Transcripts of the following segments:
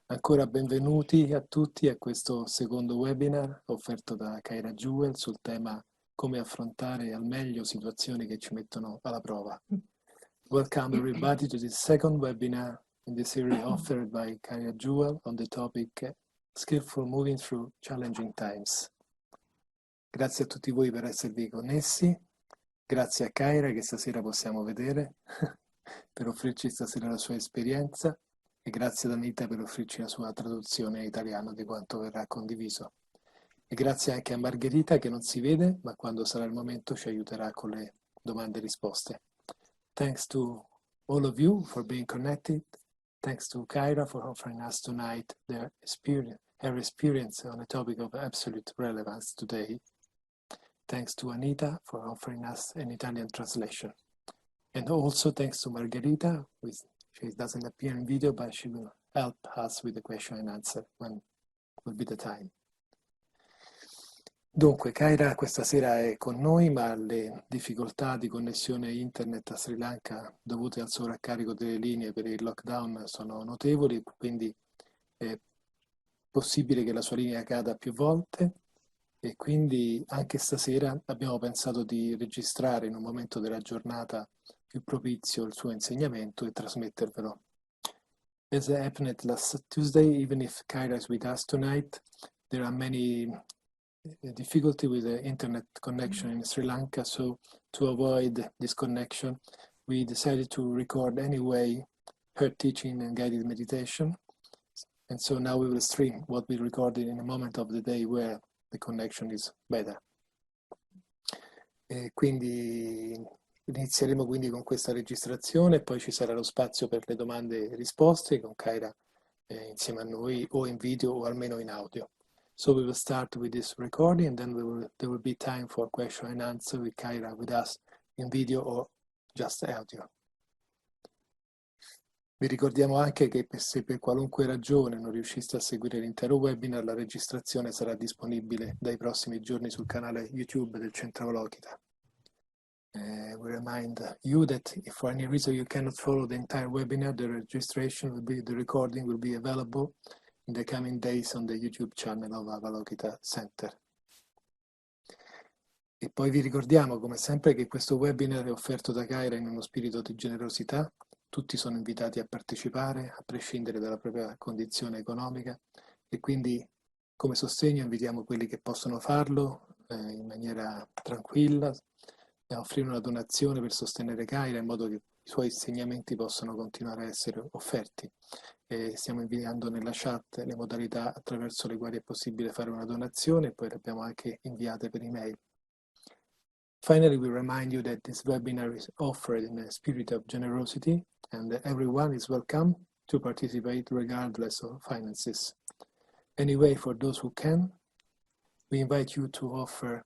Ancora benvenuti a tutti a questo secondo webinar offerto da Kaira Jewel sul tema come affrontare al meglio situazioni che ci mettono alla prova. Welcome everybody to this second webinar in the series offered by Kaira Jewel on the topic Skillful Moving Through Challenging Times. Grazie a tutti voi per esservi connessi, grazie a Kaira che stasera possiamo vedere per offrirci stasera la sua esperienza. E grazie ad Anita per offrirci la sua traduzione in italiano di quanto verrà condiviso. E grazie anche a Margherita che non si vede, ma quando sarà il momento ci aiuterà con le domande e risposte. Thanks to all of you for being connected. Thanks to Kaira for offering us tonight her experience on a topic of absolute relevance today. Thanks to Anita for offering us an Italian translation. And also thanks to Margherita, she doesn't appear in video, but she will help us with the question and answer when will be the time. Dunque, Kaira questa sera è con noi, ma le difficoltà di connessione internet a Sri Lanka dovute al sovraccarico delle linee per il lockdown sono notevoli, quindi è possibile che la sua linea cada più volte e quindi anche stasera abbiamo pensato di registrare in un momento della giornata più propizio il suo insegnamento e trasmettervelo. As happened last Tuesday, even if Kaira is with us tonight, there are many difficulty with the internet connection in Sri Lanka, so to avoid disconnection, we decided to record anyway her teaching and guided meditation. And so now we will stream what we recorded in a moment of the day where the connection is better. E quindi inizieremo quindi con questa registrazione e poi ci sarà lo spazio per le domande e risposte con Kaira insieme a noi o in video o almeno in audio. So we will start with this recording and then there will be time for question and answer with Kaira with us in video or just audio. Vi ricordiamo anche che se per qualunque ragione non riusciste a seguire l'intero webinar, la registrazione sarà disponibile dai prossimi giorni sul canale YouTube del Centro Avalokita. We remind you that if for any reason you cannot follow the entire webinar, the recording will be available in the coming days on the YouTube channel of Avalokita Center. E poi vi ricordiamo, come sempre, che questo webinar è offerto da Kaira in uno spirito di generosità. Tutti sono invitati a partecipare, a prescindere dalla propria condizione economica, e quindi come sostegno invitiamo quelli che possono farlo in maniera tranquilla, a offrire una donazione per sostenere Kaira in modo che i suoi insegnamenti possano continuare a essere offerti. Stiamo inviando nella chat le modalità attraverso le quali è possibile fare una donazione e poi le abbiamo anche inviate per email. Finally, we remind you that this webinar is offered in a spirit of generosity and that everyone is welcome to participate regardless of finances. Anyway, for those who can, we invite you to offer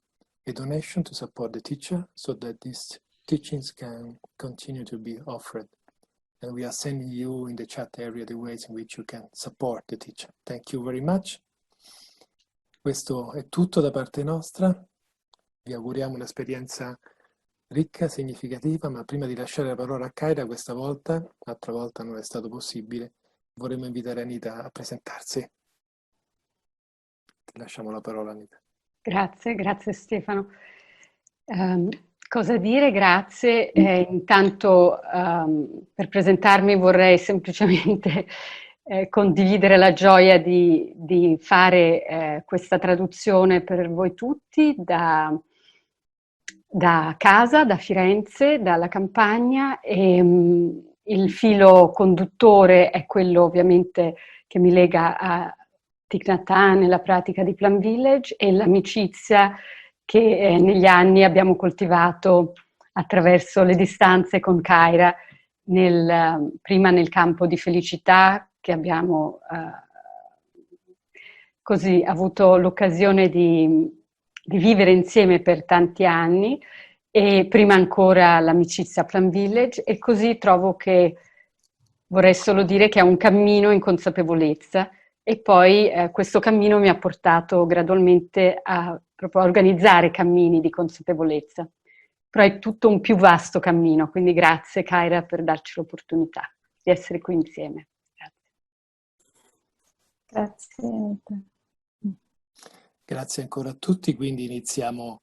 a donation to support the teacher so that these teachings can continue to be offered. And we are sending you in the chat area the ways in which you can support the teacher. Thank you very much. Questo è tutto da parte nostra. Vi auguriamo un'esperienza ricca, significativa, ma prima di lasciare la parola a Kaira questa volta, l'altra volta non è stato possibile, vorremmo invitare Anita a presentarsi. Ti lasciamo la parola, Anita. Grazie Stefano. Cosa dire? Grazie. Intanto per presentarmi vorrei semplicemente condividere la gioia di fare questa traduzione per voi tutti da casa, da Firenze, dalla campagna, e il filo conduttore è quello ovviamente che mi lega a Thich Nhat Hanh nella pratica di Plum Village e l'amicizia che negli anni abbiamo coltivato attraverso le distanze con Kaira, prima nel campo di felicità che abbiamo così avuto l'occasione di vivere insieme per tanti anni, e prima ancora l'amicizia Plum Village, e così trovo che vorrei solo dire che è un cammino in consapevolezza, e poi questo cammino mi ha portato gradualmente a proprio organizzare cammini di consapevolezza, però è tutto un più vasto cammino, quindi grazie Kaira per darci l'opportunità di essere qui insieme. Grazie. Grazie ancora a tutti, quindi iniziamo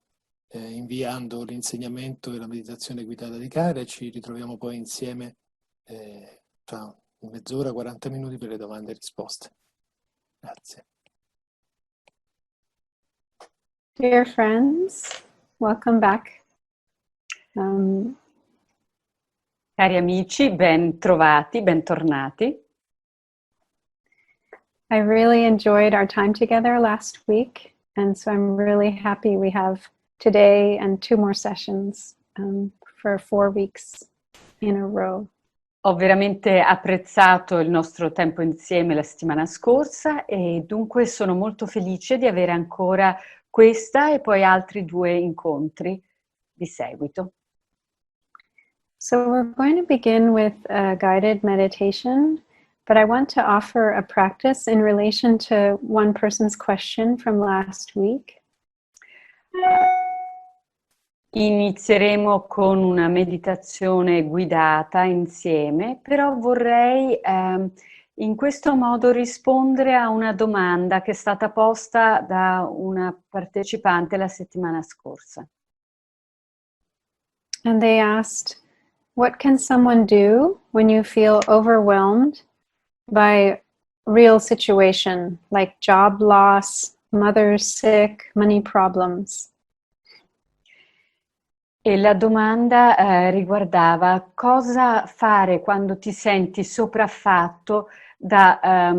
inviando l'insegnamento e la meditazione guidata di Kaira e ci ritroviamo poi insieme tra mezz'ora, 40 minuti per le domande e risposte. Grazie. Dear friends, welcome back. Cari amici, ben trovati, bentornati. I really enjoyed our time together last week, and so I'm really happy we have today and 2 more sessions for 4 weeks in a row. Ho veramente apprezzato il nostro tempo insieme la settimana scorsa e dunque sono molto felice di avere ancora questa e poi altri 2 incontri di seguito. So we're going to begin with a guided meditation, but I want to offer a practice in relation to one person's question from last week. Inizieremo con una meditazione guidata insieme, però vorrei in questo modo rispondere a una domanda che è stata posta da una partecipante la settimana scorsa. And they asked, what can someone do when you feel overwhelmed by real situation, like job loss, mother sick, money problems? E la domanda riguardava cosa fare quando ti senti sopraffatto da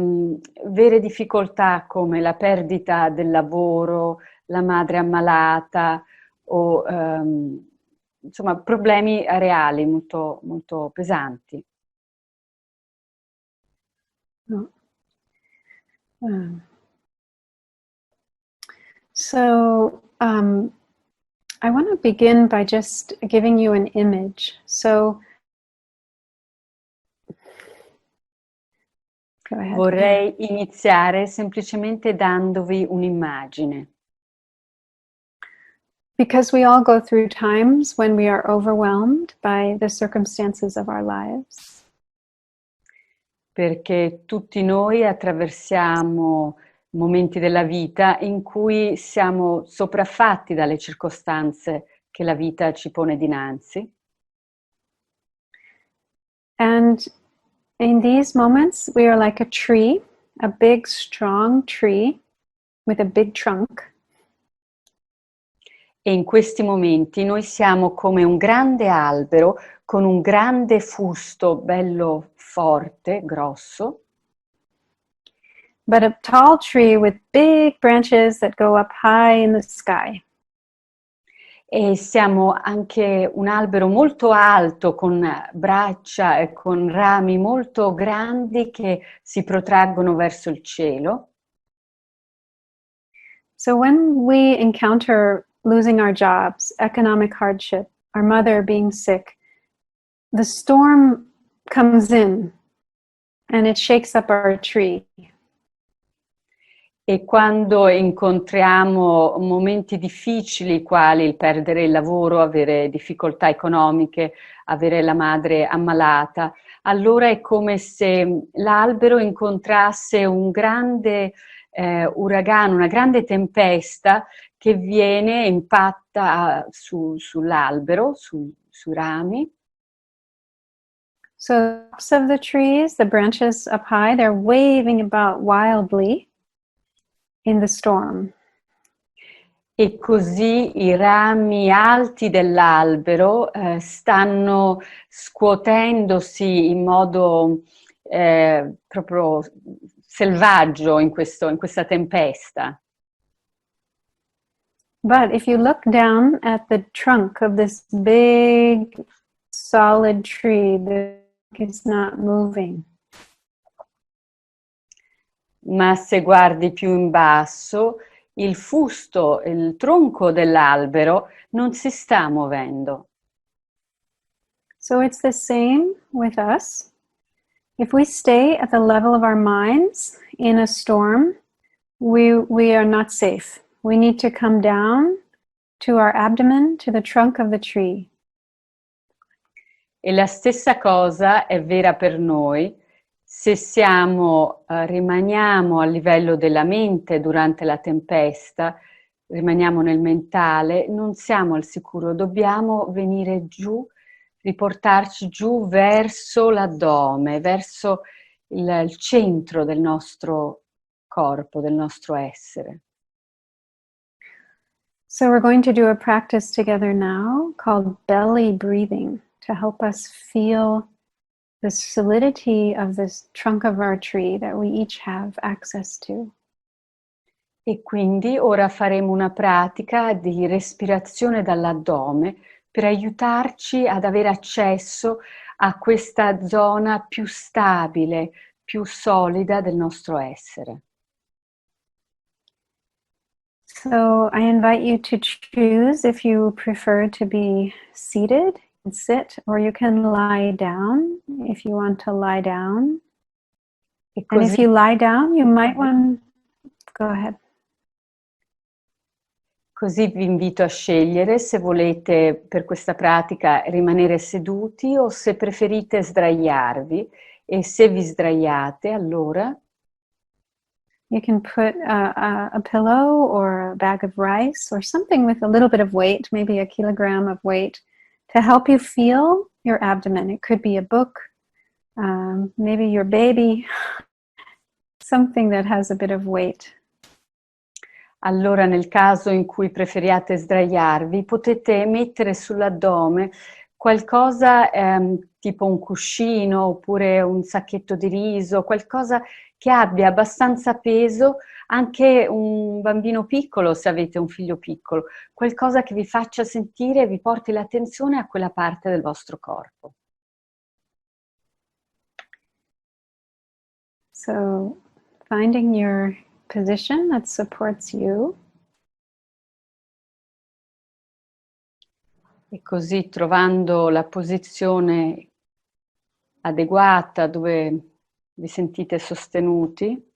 vere difficoltà come la perdita del lavoro, la madre ammalata o insomma problemi reali molto, molto pesanti. So I want to begin by just giving you an image. So go ahead. Vorrei iniziare semplicemente dandovi un'immagine. Because we all go through times when we are overwhelmed by the circumstances of our lives. Perché tutti noi attraversiamo momenti della vita in cui siamo sopraffatti dalle circostanze che la vita ci pone dinanzi. And in these moments, we are like a tree, a big, strong tree with a big trunk. E in questi momenti noi siamo come un grande albero con un grande fusto bello forte, grosso. But a tall tree with big branches that go up high in the sky. E siamo anche un albero molto alto con braccia e con rami molto grandi che si protraggono verso il cielo. So when we encounter losing our jobs, economic hardship, our mother being sick, the storm comes in and it shakes up our tree. E quando incontriamo momenti difficili, quali il perdere il lavoro, avere difficoltà economiche, avere la madre ammalata, allora è come se l'albero incontrasse un grande uragano, una grande tempesta che viene e impatta sull'albero, sui rami. So the tops of the trees, the branches up high, they're waving about wildly in the storm. E così i rami alti dell'albero stanno scuotendosi in modo proprio selvaggio in questa tempesta. But if you look down at the trunk of this big, solid tree, the trunk is not moving. Ma se guardi più in basso, il fusto, il tronco dell'albero non si sta muovendo. So it's the same with us. If we stay at the level of our minds in a storm, we are not safe. We need to come down to our abdomen, to the trunk of the tree. E la stessa cosa è vera per noi. Se rimaniamo a livello della mente durante la tempesta, rimaniamo nel mentale, non siamo al sicuro, dobbiamo venire giù, riportarci giù verso l'addome, verso il centro del nostro corpo, del nostro essere. So we're going to do a practice together now called belly breathing to help us feel the solidity of this trunk of our tree that we each have access to. E quindi ora faremo una pratica di respirazione dall'addome per aiutarci ad avere accesso a questa zona più stabile, più solida del nostro essere. So I invite you to choose if you prefer to be seated and sit, or you can lie down if you want to lie down. E And if così, you lie down, you might want, go ahead. così vi invito a scegliere se volete per questa pratica rimanere seduti o se preferite sdraiarvi, e se vi sdraiate allora You can put a pillow or a bag of rice or something with a little bit of weight, maybe a kilogram of weight, to help you feel your abdomen. It could be a book, maybe your baby, something that has a bit of weight. Allora, nel caso in cui preferiate sdraiarvi, potete mettere sull'addome qualcosa tipo un cuscino oppure un sacchetto di riso, qualcosa che abbia abbastanza peso, anche un bambino piccolo se avete un figlio piccolo, qualcosa che vi faccia sentire e vi porti l'attenzione a quella parte del vostro corpo. So, finding your position that supports you. E così trovando la posizione adeguata dove vi sentite sostenuti,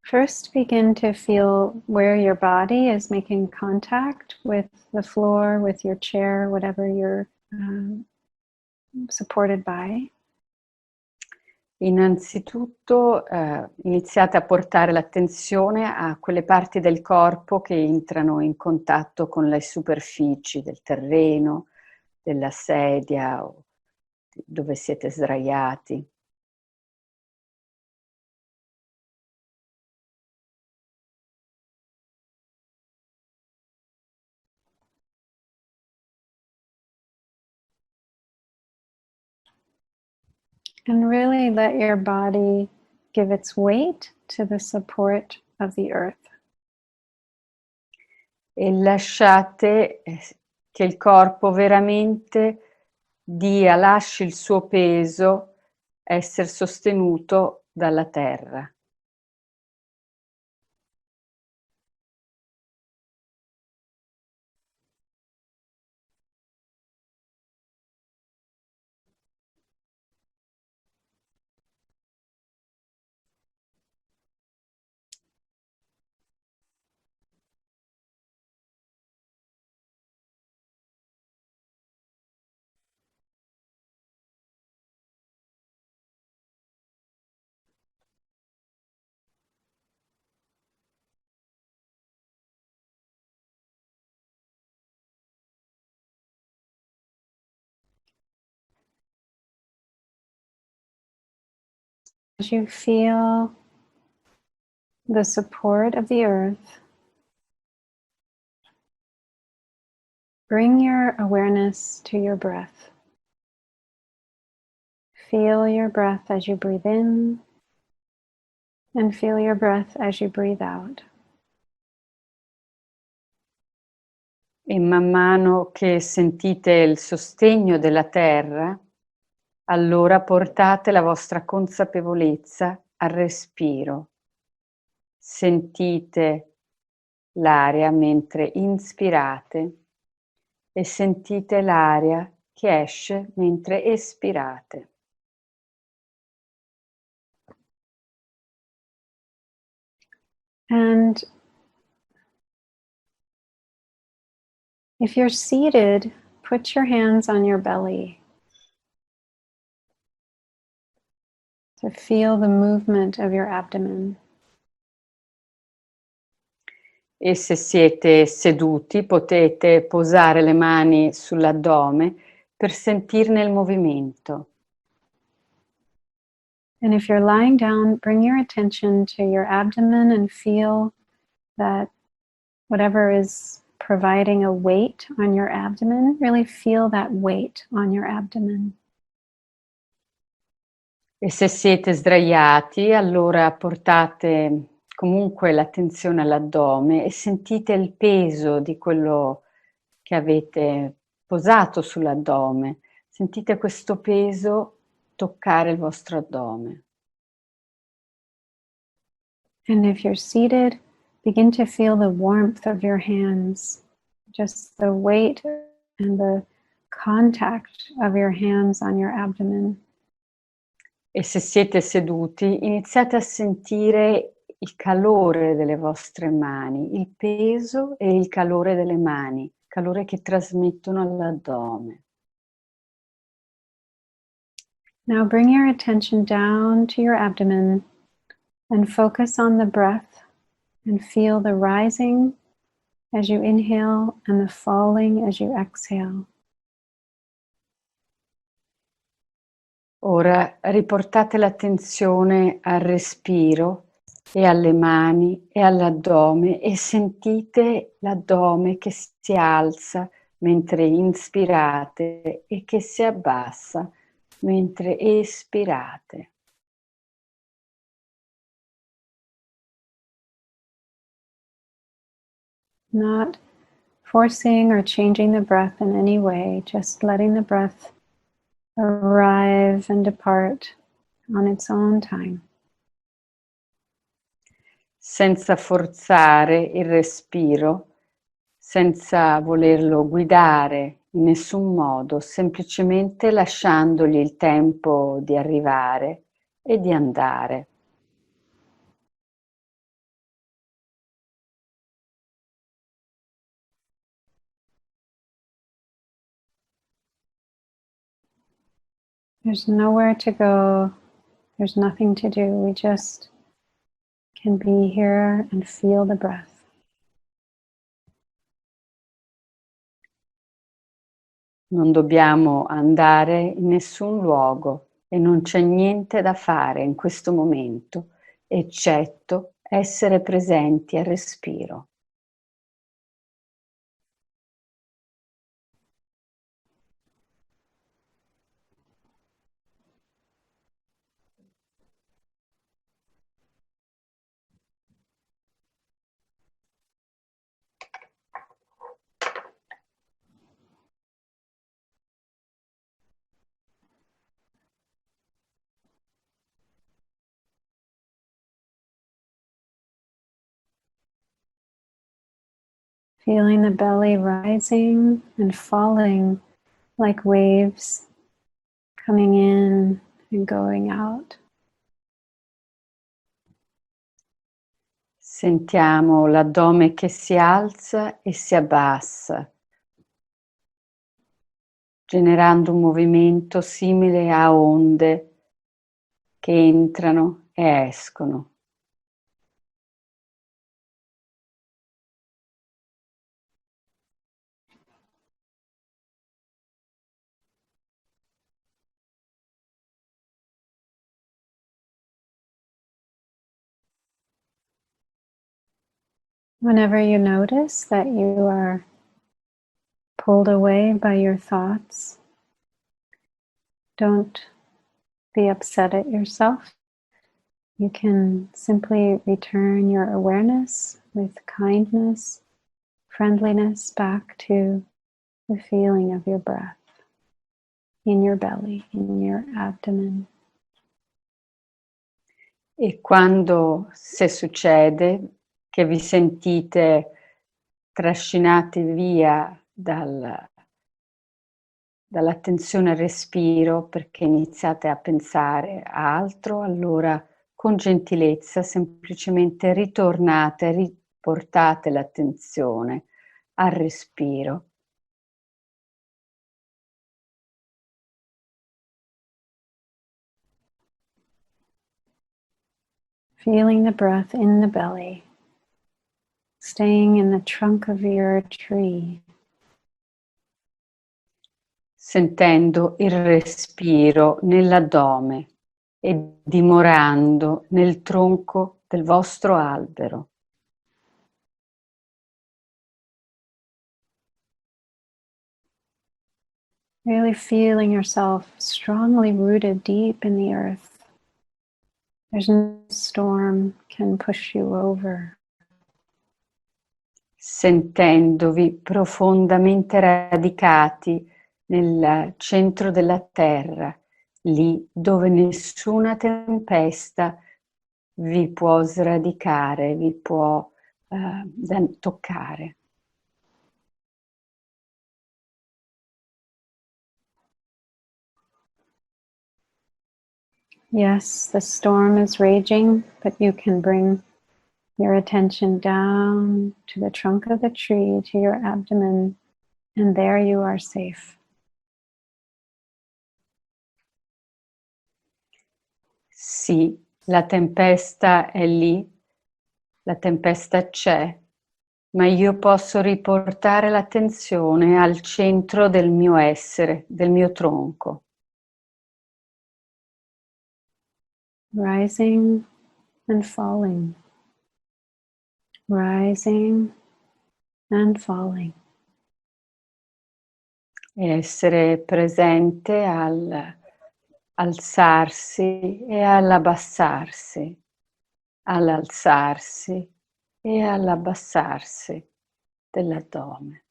First, begin to feel where your body is making contact with the floor, with your chair, whatever you're supported by. innanzitutto iniziate a portare l'attenzione a quelle parti del corpo che entrano in contatto con le superfici del terreno, della sedia o dove siete sdraiati. And really let your body give its weight to the support of the earth. E lasciate che il corpo veramente lasci il suo peso essere sostenuto dalla terra. As you feel the support of the earth, bring your awareness to your breath. Feel your breath as you breathe in, and feel your breath as you breathe out. E man mano che sentite il sostegno della terra, allora portate la vostra consapevolezza al respiro. Sentite l'aria mentre inspirate e sentite l'aria che esce mentre espirate. And if you're seated, put your hands on your belly. to feel the movement of your abdomen. E se siete seduti potete posare le mani sull'addome per sentirne il movimento. And if you're lying down, bring your attention to your abdomen and feel that whatever is providing a weight on your abdomen, really feel that weight on your abdomen. E se siete sdraiati, allora portate comunque l'attenzione all'addome e sentite il peso di quello che avete posato sull'addome. Sentite questo peso toccare il vostro addome. And if you're seated, begin to feel the warmth of your hands, just the weight and the contact of your hands on your abdomen. E se siete seduti, iniziate a sentire il calore delle vostre mani, il peso e il calore delle mani, calore che trasmettono all'addome. Now bring your attention down to your abdomen and focus on the breath and feel the rising as you inhale and the falling as you exhale. Ora riportate l'attenzione al respiro e alle mani e all'addome e sentite l'addome che si alza mentre inspirate e che si abbassa mentre espirate. Not forcing or changing the breath in any way, just letting the breath arrive and depart on its own time. Senza forzare il respiro, senza volerlo guidare in nessun modo, semplicemente lasciandogli il tempo di arrivare e di andare. There's nowhere to go, there's nothing to do, we just can be here and feel the breath. Non dobbiamo andare in nessun luogo e non c'è niente da fare in questo momento, eccetto essere presenti al respiro. Feeling the belly rising and falling like waves, coming in and going out. Sentiamo l'addome che si alza e si abbassa, generando un movimento simile a onde che entrano e escono. Whenever you notice that you are pulled away by your thoughts, don't be upset at yourself. You can simply return your awareness with kindness, friendliness back to the feeling of your breath in your belly, in your abdomen. E quando, se succede, che vi sentite trascinati via dall'attenzione al respiro perché iniziate a pensare a altro, allora con gentilezza semplicemente ritornate, riportate l'attenzione al respiro. Feeling the breath in the belly, staying in the trunk of your tree. Sentendo il respiro nell'addome e dimorando nel tronco del vostro albero. Really feeling yourself strongly rooted deep in the earth. There's no storm can push you over. Sentendovi profondamente radicati nel centro della terra, lì dove nessuna tempesta vi può sradicare, vi può toccare. Yes, the storm is raging, but you can bring your attention down to the trunk of the tree, to your abdomen, and there you are safe. Sì, la tempesta è lì, la tempesta c'è, ma io posso riportare l'attenzione al centro del mio essere, del mio tronco. Rising and falling. Rising and falling. E essere presente al alzarsi e all'abbassarsi, all'alzarsi e all'abbassarsi dell'addome.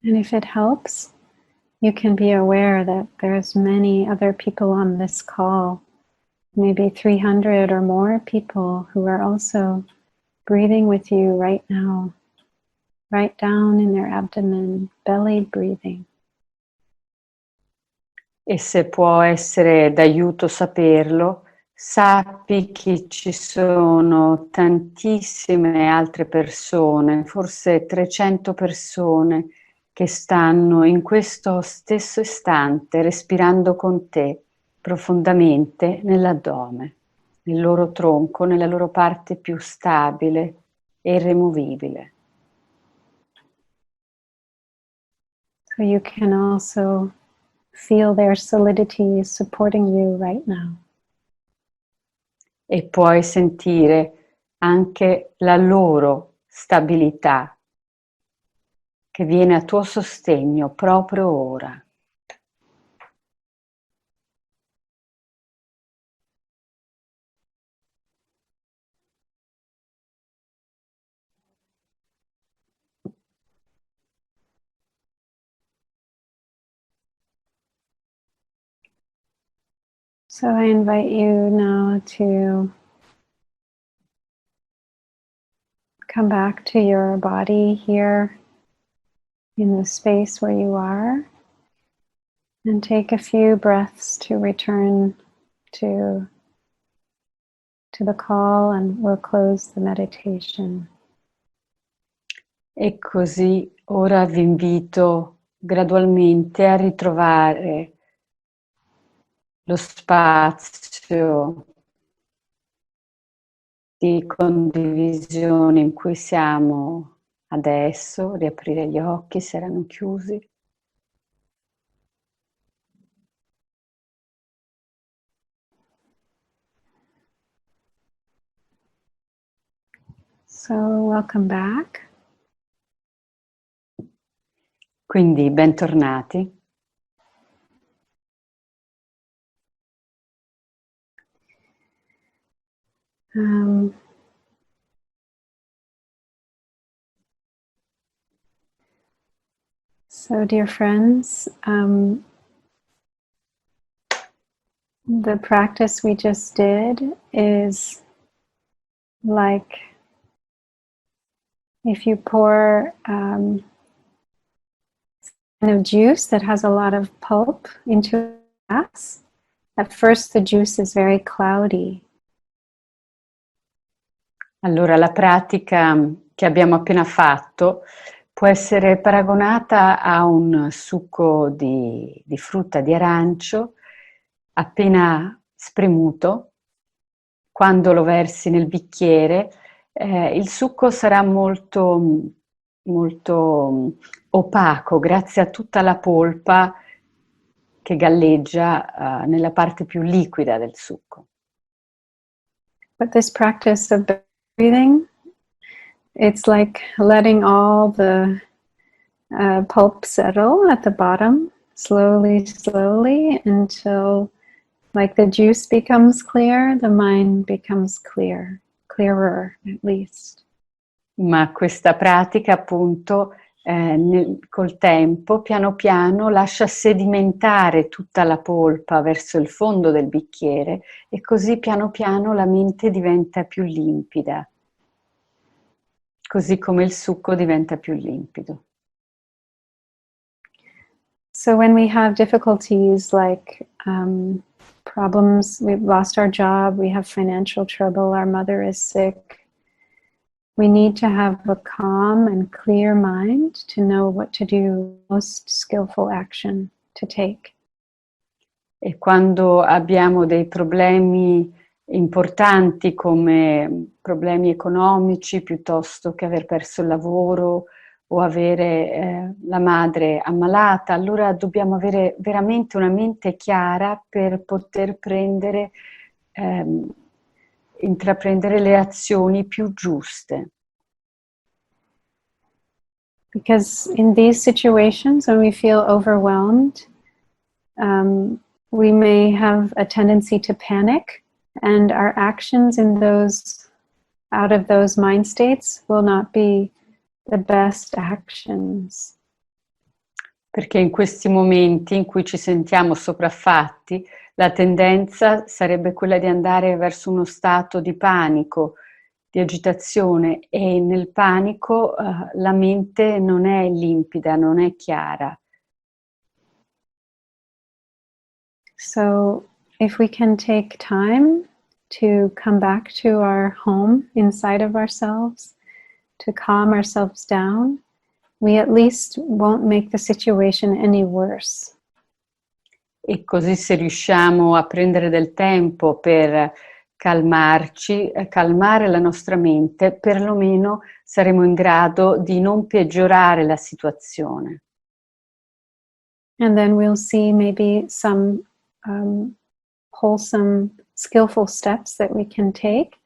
And if it helps, you can be aware that there's many other people on this call, maybe 300 or more people who are also breathing with you right now, right down in their abdomen, bellied breathing. E se può essere d'aiuto saperlo, sappi che ci sono tantissime altre persone, forse 300 persone, che stanno in questo stesso istante respirando con te profondamente nell'addome, nel loro tronco, nella loro parte più stabile e irremovibile. So you can also feel their solidity supporting you right now. E puoi sentire anche la loro stabilità che viene a tuo sostegno proprio ora. So I invite you now to come back to your body here in the space where you are, and take a few breaths to return to the call, and we'll close the meditation. E così ora vi invito gradualmente a ritrovare lo spazio di condivisione in cui siamo adesso, riaprire gli occhi se erano chiusi. So welcome back. Quindi bentornati. So dear friends, the practice we just did is like if you pour kind of juice that has a lot of pulp into a glass. At first the juice is very cloudy. Allora, la pratica che abbiamo appena fatto può essere paragonata a un succo di frutta di arancio appena spremuto. Quando lo versi nel bicchiere, il succo sarà molto, molto opaco grazie a tutta la polpa che galleggia nella parte più liquida del succo. But this practice of breathing, it's like letting all the pulp settle at the bottom, slowly, slowly, until like the juice becomes clear, the mind becomes clear, clearer at least. Ma questa pratica appunto col tempo, piano piano, lascia sedimentare tutta la polpa verso il fondo del bicchiere e così piano piano la mente diventa più limpida, così come il succo diventa più limpido. So when we have difficulties like problems, we've lost our job, we have financial trouble, our mother is sick, we need to have a calm and clear mind to know what to do, most skillful action to take. E quando abbiamo dei problemi importanti come problemi economici piuttosto che aver perso il lavoro o avere la madre ammalata, allora dobbiamo avere veramente una mente chiara per poter intraprendere le azioni più giuste. Because in these situations, when we feel overwhelmed, we may have a tendency to panic, and our actions in out of those mind states will not be the best actions. Perché in questi momenti in cui ci sentiamo sopraffatti, la tendenza sarebbe quella di andare verso uno stato di panico, di agitazione, e nel panico la mente non è limpida, non è chiara. So if we can take time to come back to our home inside of ourselves, to calm ourselves down, we at least won't make the situation any worse. E così se riusciamo a prendere del tempo per calmarci, calmare la nostra mente, perlomeno saremo in grado di non peggiorare la situazione. And then we'll see maybe some wholesome, skillful steps that we can take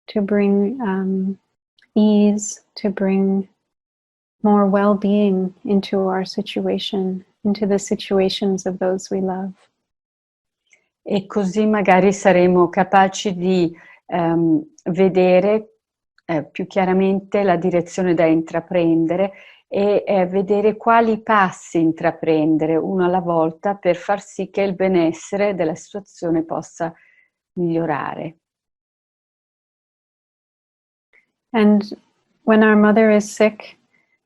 to bring ease, to bring more well-being into our situation, into the situations of those we love. E così magari saremo capaci di vedere più chiaramente la direzione da intraprendere e vedere quali passi intraprendere uno alla volta per far sì che il benessere della situazione possa migliorare. And when our mother is sick,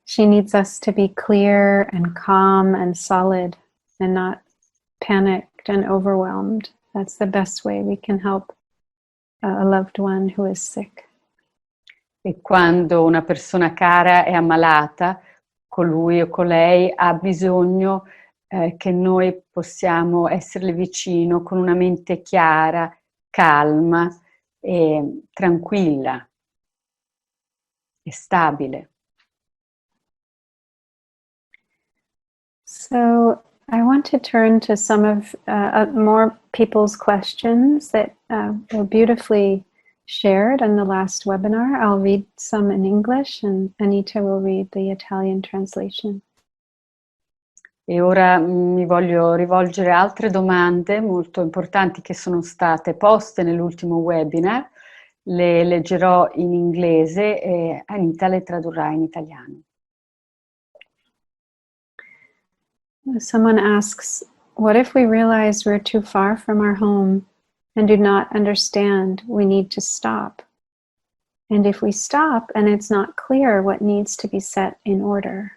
she needs us to be clear and calm and solid and not panicked and overwhelmed. That's the best way we can help a loved one who is sick. E quando una persona cara è ammalata, colui o colei ha bisogno che noi possiamo esserle vicino con una mente chiara, calma e tranquilla e stabile. So I want to turn to some of more people's questions that were beautifully shared in the last webinar. I'll read some in English and Anita will read the Italian translation. E ora mi voglio rivolgere a altre domande molto importanti che sono state poste nell'ultimo webinar. Le leggerò in inglese e Anita le tradurrà in italiano. Someone asks, what if we realize we're too far from our home and do not understand we need to stop? And if we stop and it's not clear what needs to be set in order.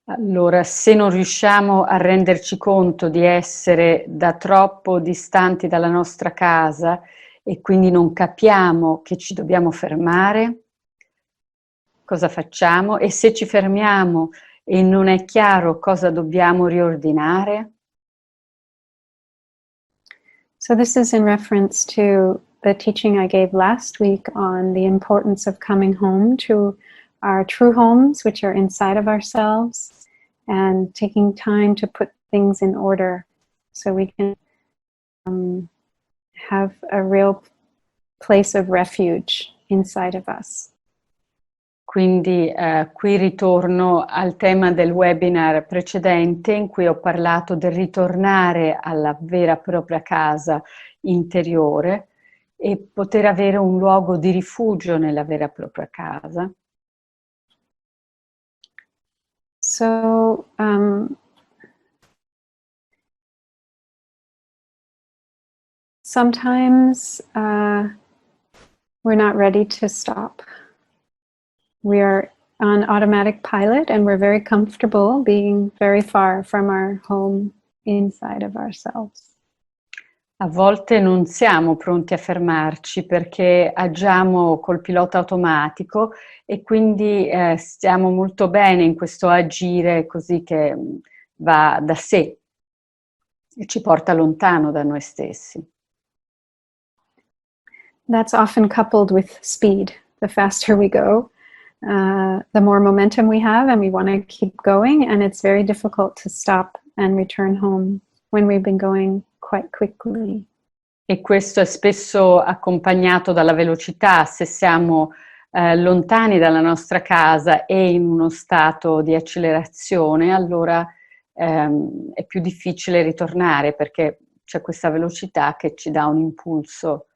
Allora, se non riusciamo a renderci conto di essere da troppo distanti dalla nostra casa e quindi non capiamo che ci dobbiamo fermare, cosa facciamo? E se ci fermiamo e non è chiaro cosa dobbiamo riordinare? So this is in reference to the teaching I gave last week on the importance of coming home to our true homes, which are inside of ourselves, and taking time to put things in order so we can have a real place of refuge inside of us. Quindi qui ritorno al tema del webinar precedente in cui ho parlato del ritornare alla vera e propria casa interiore e poter avere un luogo di rifugio nella vera e propria casa. So sometimes we're not ready to stop. We are on automatic pilot and we're very comfortable being very far from our home inside of ourselves. A volte non siamo pronti a fermarci perché agiamo col pilota automatico e quindi stiamo molto bene in questo agire così che va da sé e ci porta lontano da noi stessi. That's often coupled with speed. The faster we go, the more momentum we have and we want to keep going, and it's very difficult to stop and return home when we've been going quite quickly. E questo è spesso accompagnato dalla velocità. Se siamo lontani dalla nostra casa e in uno stato di accelerazione, allora è più difficile ritornare perché c'è questa velocità che ci dà un impulso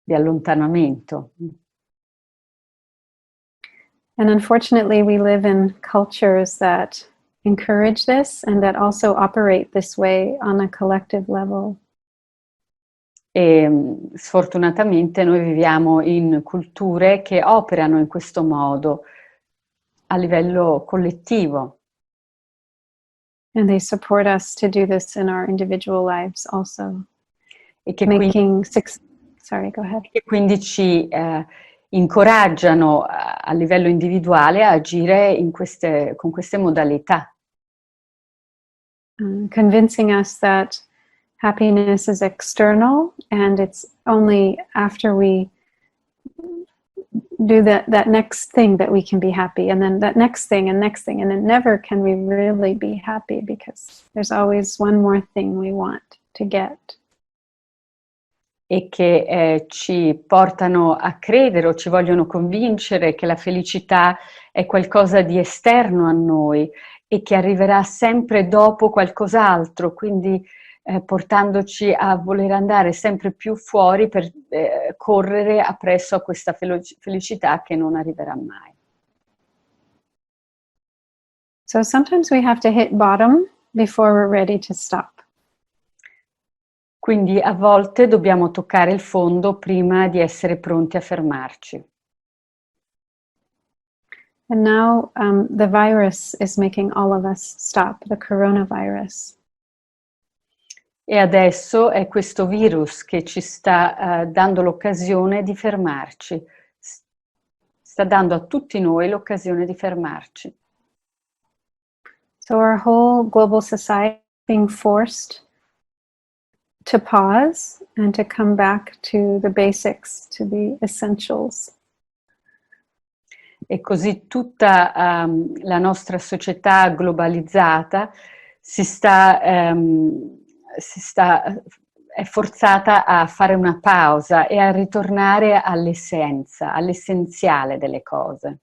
di allontanamento. And unfortunately, we live in cultures that encourage this and that also operate this way on a collective level. E sfortunatamente noi viviamo in culture che operano in questo modo a livello collettivo. And they support us to do this in our individual lives also. E che quindi ci incoraggiano a livello individuale a agire con queste modalità. Convincing us that happiness is external and it's only after we do that next thing that we can be happy, and then that next thing, and then never can we really be happy because there's always one more thing we want to get. E che ci portano a credere o ci vogliono convincere che la felicità è qualcosa di esterno a noi e che arriverà sempre dopo qualcos'altro, quindi portandoci a voler andare sempre più fuori per correre appresso a questa felicità che non arriverà mai. So sometimes we have to hit bottom before we're ready to stop. Quindi a volte dobbiamo toccare il fondo prima di essere pronti a fermarci. And now the virus is making all of us stop, the coronavirus. E adesso è questo virus che ci sta dando l'occasione di fermarci. Sta dando a tutti noi l'occasione di fermarci. So our whole global society is being forced to pause and to come back to the basics, to the essentials. E così tutta la nostra società globalizzata è forzata a fare una pausa e a ritornare all'essenza, all'essenziale delle cose.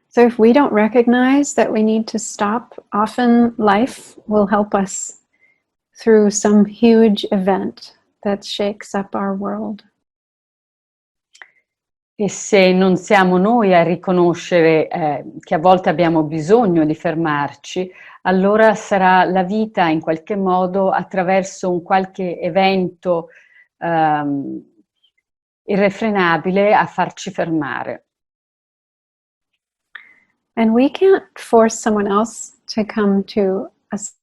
So if we don't recognize that we need to stop, often life will help us through some huge event that shakes up our world. E se non siamo noi a riconoscere che a volte abbiamo bisogno di fermarci, allora sarà la vita in qualche modo attraverso un qualche evento irrefrenabile a farci fermare. And we can't force someone else to come to us.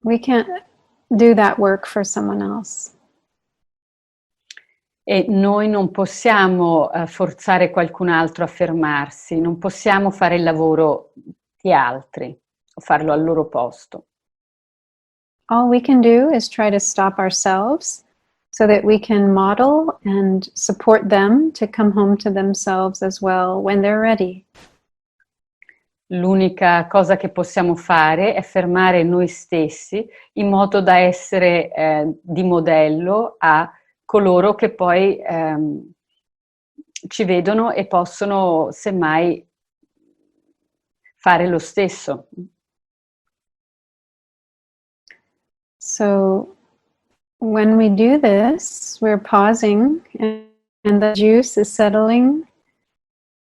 We can't do that work for someone else. E noi non possiamo forzare qualcun altro a fermarsi, non possiamo fare il lavoro di altri o farlo al loro posto. All we can do is try to stop ourselves so that we can model and support them to come home to themselves as well when they're ready. L'unica cosa che possiamo fare è fermare noi stessi in modo da essere di modello a coloro che poi ci vedono e possono semmai fare lo stesso. So when we do this, we're pausing and the juice is settling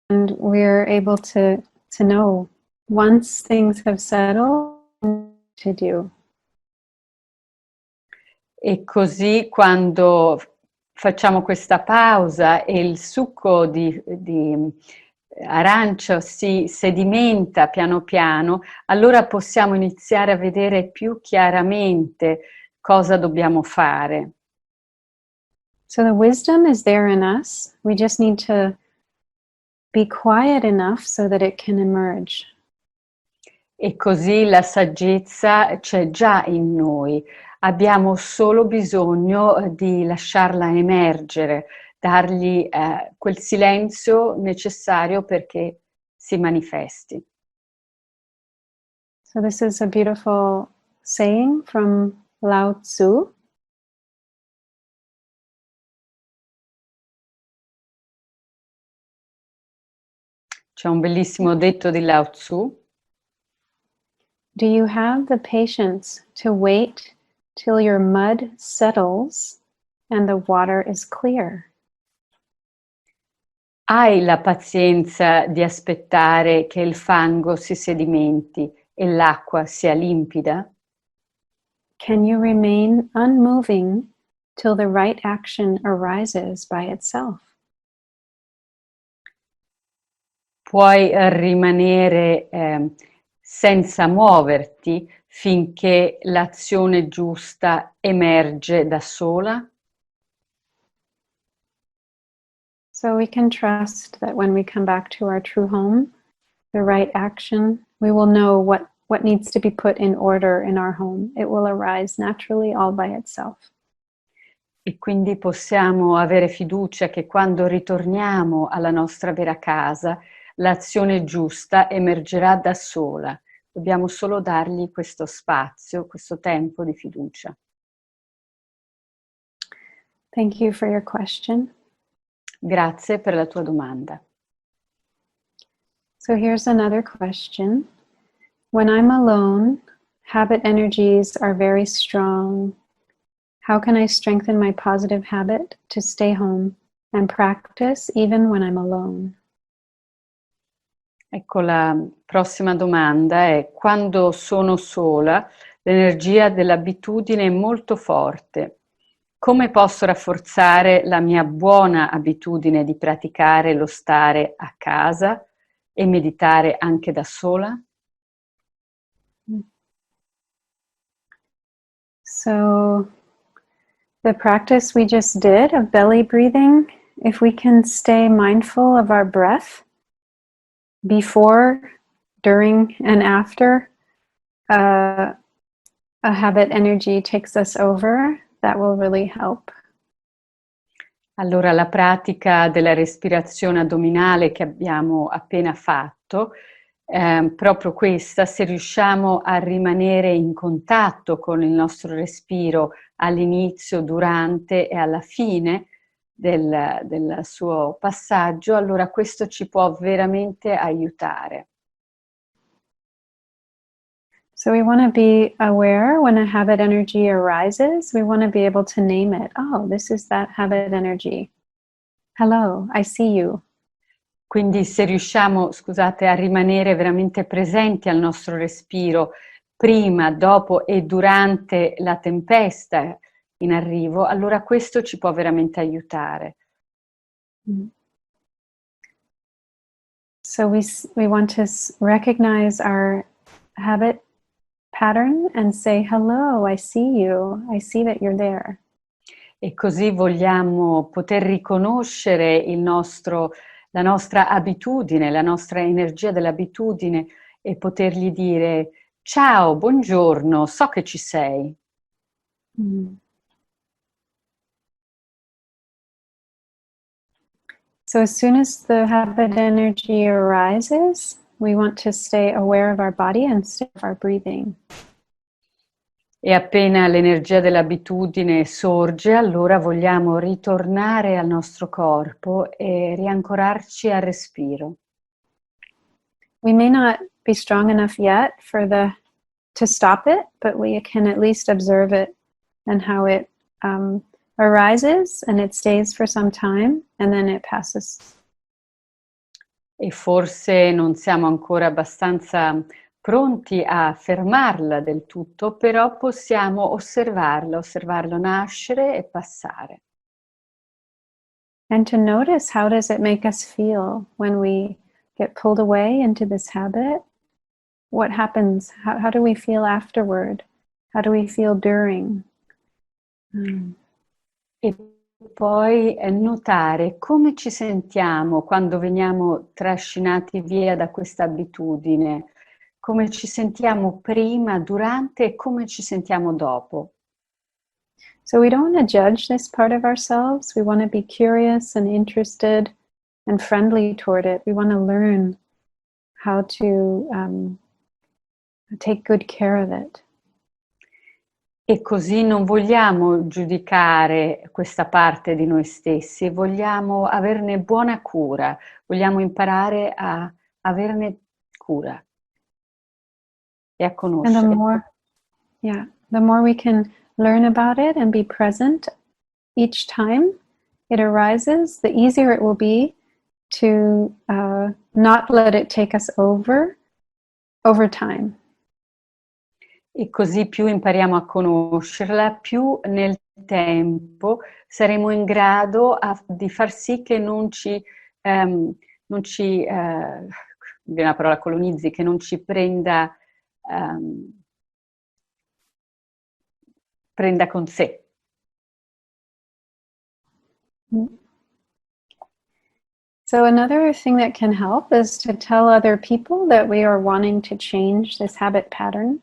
and we're able to know once things have settled what to do. E così quando facciamo questa pausa e il succo di arancio si sedimenta piano piano, allora possiamo iniziare a vedere più chiaramente cosa dobbiamo fare. So the wisdom is there in us. We just need to be quiet enough so that it can emerge. E così la saggezza c'è già in noi. Abbiamo solo bisogno di lasciarla emergere, dargli quel silenzio necessario perché si manifesti. So this is a beautiful saying from Lao Tzu. C'è un bellissimo detto di Lao Tzu. Do you have the patience to wait till your mud settles and the water is clear? Hai la pazienza di aspettare che il fango si sedimenti e l'acqua sia limpida? Can you remain unmoving till the right action arises by itself? Puoi rimanere senza muoverti finché l'azione giusta emerge da sola? So we can trust that when we come back to our true home, the right action, we will know what needs to be put in order in our home. It will arise naturally all by itself. E quindi possiamo avere fiducia che quando ritorniamo alla nostra vera casa, l'azione giusta emergerà da sola. Dobbiamo solo dargli questo spazio, questo tempo di fiducia. Thank you for your question. Grazie per la tua domanda. So here's another question. When I'm alone, habit energies are very strong. How can I strengthen my positive habit to stay home and practice even when I'm alone? Ecco, la prossima domanda è: quando sono sola, l'energia dell'abitudine è molto forte. Come posso rafforzare la mia buona abitudine di praticare lo stare a casa e meditare anche da sola? So the practice we just did of belly breathing, if we can stay mindful of our breath before, during, and after a habit energy takes us over, that will really help. Allora, la pratica della respirazione addominale che abbiamo appena fatto, proprio questa, se riusciamo a rimanere in contatto con il nostro respiro all'inizio, durante e alla fine del suo passaggio, allora questo ci può veramente aiutare. So we want to be aware when a habit energy arises. We want to be able to name it. Oh, this is that habit energy. Hello, I see you. Quindi se riusciamo, scusate, a rimanere veramente presenti al nostro respiro prima, dopo e durante la tempesta in arrivo, allora questo ci può veramente aiutare. So we want to recognize our habit pattern and say, hello, I see you. I see that you're there. E così vogliamo poter riconoscere la nostra abitudine, la nostra energia dell'abitudine e potergli dire ciao, buongiorno, so che ci sei. So as soon as the habit energy arises, we want to stay aware of our body and stay of our breathing. E appena l'energia dell'abitudine sorge, allora vogliamo ritornare al nostro corpo e riancorarci al respiro. We may not be strong enough yet to stop it, but we can at least observe it and how it arises and it stays for some time and then it passes. E forse non siamo ancora abbastanza pronti a fermarla del tutto, però possiamo osservarlo nascere e passare. And to notice, how does it make us feel when we get pulled away into this habit? What happens? How do we feel afterward? How do we feel during? E poi notare come ci sentiamo quando veniamo trascinati via da questa abitudine, come ci sentiamo prima, durante e come ci sentiamo dopo. So we don't want to judge this part of ourselves. We want to be curious and interested and friendly toward it. We want to learn how to take good care of it. E così non vogliamo giudicare questa parte di noi stessi, vogliamo averne buona cura, vogliamo imparare a averne cura e a And conoscere. the more we can learn about it and be present each time it arises, the easier it will be to not let it take us over time. E così più impariamo a conoscerla, più nel tempo saremo in grado di far sì che non ci viene la parola colonizzi, che non ci prenda con sé. So another thing that can help is to tell other people that we are wanting to change this habit pattern.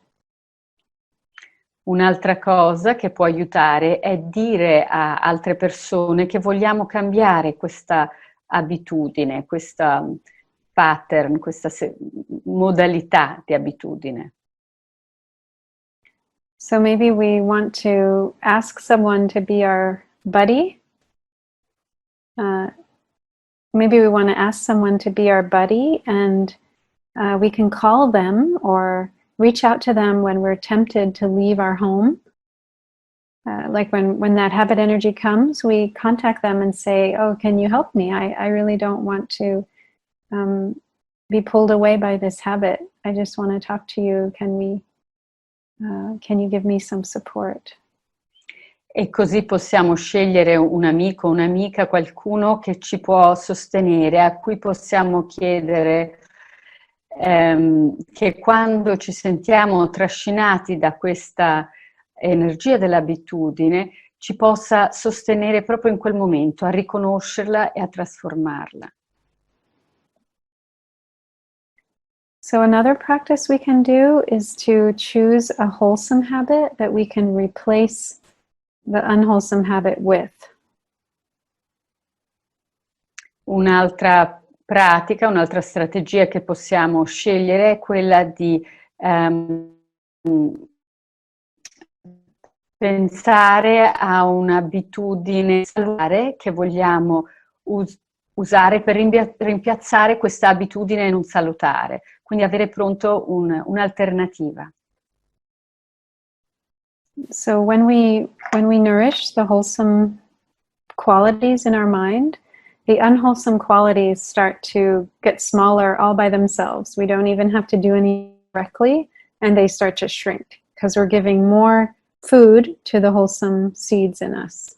Un'altra cosa che può aiutare è dire a altre persone che vogliamo cambiare questa abitudine, questa pattern, questa modalità di abitudine. So maybe we want to ask someone to be our buddy. Maybe we want to ask someone to be our buddy, and we can call them or reach out to them when we're tempted to leave our home. Like when that habit energy comes, we contact them and say, oh, can you help me? I really don't want to be pulled away by this habit. I just want to talk to you. Can you give me some support? E così possiamo scegliere un amico, un'amica, qualcuno che ci può sostenere, a cui possiamo chiedere che quando ci sentiamo trascinati da questa energia dell'abitudine ci possa sostenere proprio in quel momento, a riconoscerla e a trasformarla. So another practice we can do is to choose a wholesome habit that we can replace the unwholesome habit with. Un'altra pratica, un'altra strategia che possiamo scegliere è quella di pensare a un'abitudine salutare che vogliamo usare per rimpiazzare questa abitudine non salutare, quindi avere pronto un'alternativa. So when we nourish the wholesome qualities in our mind, the unwholesome qualities start to get smaller all by themselves. We don't even have to do any directly, and they start to shrink because we're giving more food to the wholesome seeds in us.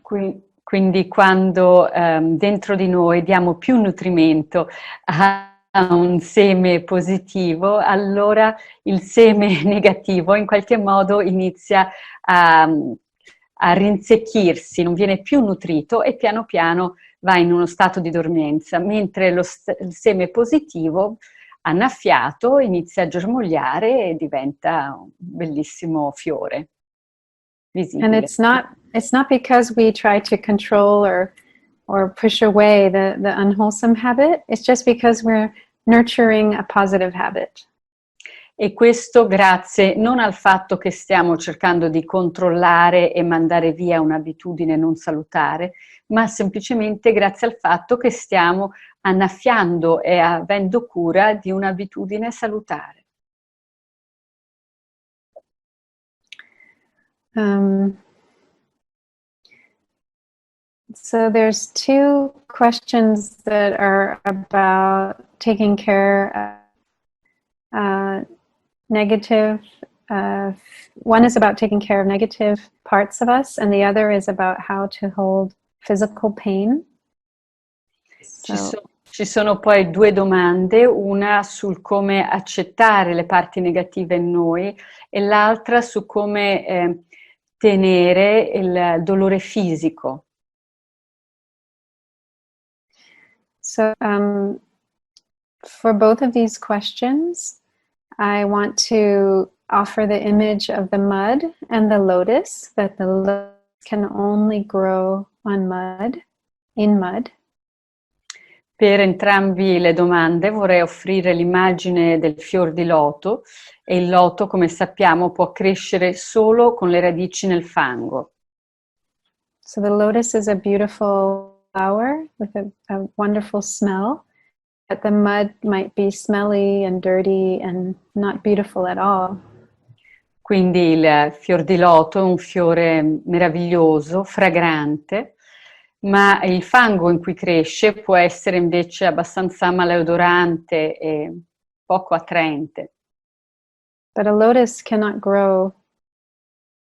Quindi quando dentro di noi diamo più nutrimento a un seme positivo, allora il seme negativo in qualche modo inizia a rinsecchirsi, non viene più nutrito e piano piano va in uno stato di dormienza, mentre il seme positivo, annaffiato, inizia a germogliare e diventa un bellissimo fiore visibile. And it's not because we try to control or push away the unwholesome habit. It's just because we're nurturing a positive habit. E questo grazie non al fatto che stiamo cercando di controllare e mandare via un'abitudine non salutare, ma semplicemente grazie al fatto che stiamo annaffiando e avendo cura di un'abitudine salutare. So there's two questions that are about taking care of negative. One is about taking care of negative parts of us, and the other is about how to hold physical pain. Ci sono poi due domande, una sul come accettare le parti negative in noi e l'altra su come tenere il dolore fisico. So for both of these questions, I want to offer the image of the mud and the lotus, that the lotus can only grow on mud, in mud. Per entrambi le domande vorrei offrire l'immagine del fior di loto, e il loto, come sappiamo, può crescere solo con le radici nel fango. So the lotus is a beautiful flower with a wonderful smell, but the mud might be smelly and dirty and not beautiful at all. Quindi il fior di loto è un fiore meraviglioso, fragrante, ma il fango in cui cresce può essere invece abbastanza maleodorante e poco attraente. But a lotus cannot grow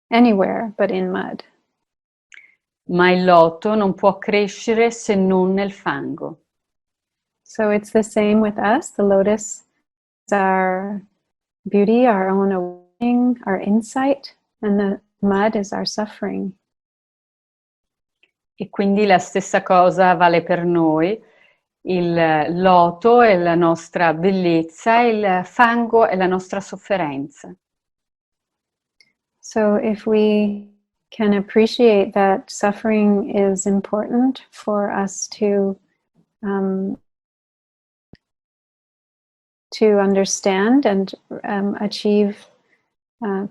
anywhere but in mud. Ma il loto non può crescere se non nel fango. So it's the same with us. The lotus is our beauty, our own awakening, our insight, and the mud is our suffering. E quindi la stessa cosa vale per noi. Il loto è la nostra bellezza, il fango è la nostra sofferenza. So if we can appreciate that suffering is important for us to understand and achieve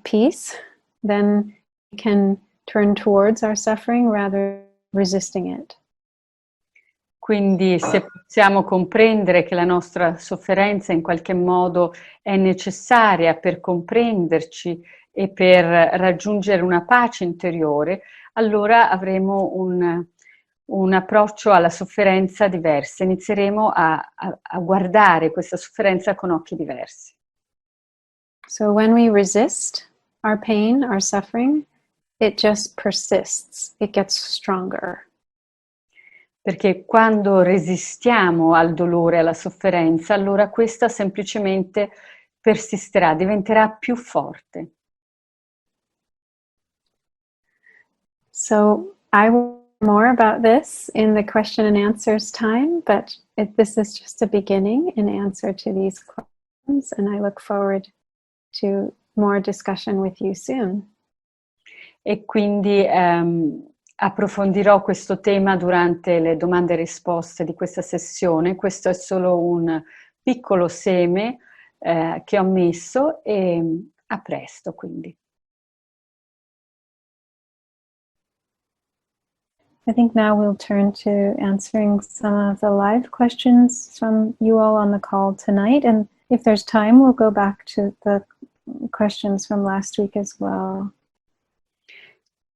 peace, then we can turn towards our suffering rather than resisting it. Quindi se possiamo comprendere che la nostra sofferenza in qualche modo è necessaria per comprenderci e per raggiungere una pace interiore, allora avremo un approccio alla sofferenza diverso, inizieremo a guardare questa sofferenza con occhi diversi. So when we resist our pain, our suffering, it just persists, it gets stronger. Perché quando resistiamo al dolore, alla sofferenza, allora questa semplicemente persisterà, diventerà più forte. So I will learn more about this in the question and answers time, but this is just a beginning in answer to these questions, and I look forward to more discussion with you soon. E quindi approfondirò questo tema durante le domande e risposte di questa sessione. Questo è solo un piccolo seme che ho messo, e a presto quindi. I think now we'll turn to answering some of the live questions from you all on the call tonight, and if there's time we'll go back to the questions from last week as well.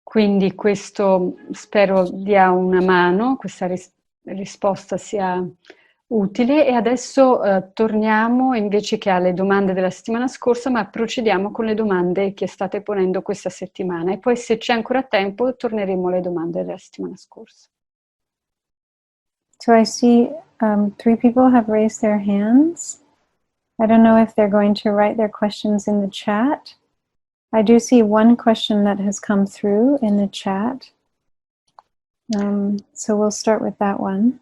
Quindi questo spero dia una mano, questa risposta sia utile, e adesso torniamo invece che alle domande della settimana scorsa, ma procediamo con le domande che state ponendo questa settimana, e poi se c'è ancora tempo torneremo alle domande della settimana scorsa. So I see 3 people have raised their hands. I don't know if they're going to write their questions in the chat. I do see one question that has come through in the chat. So we'll start with that one.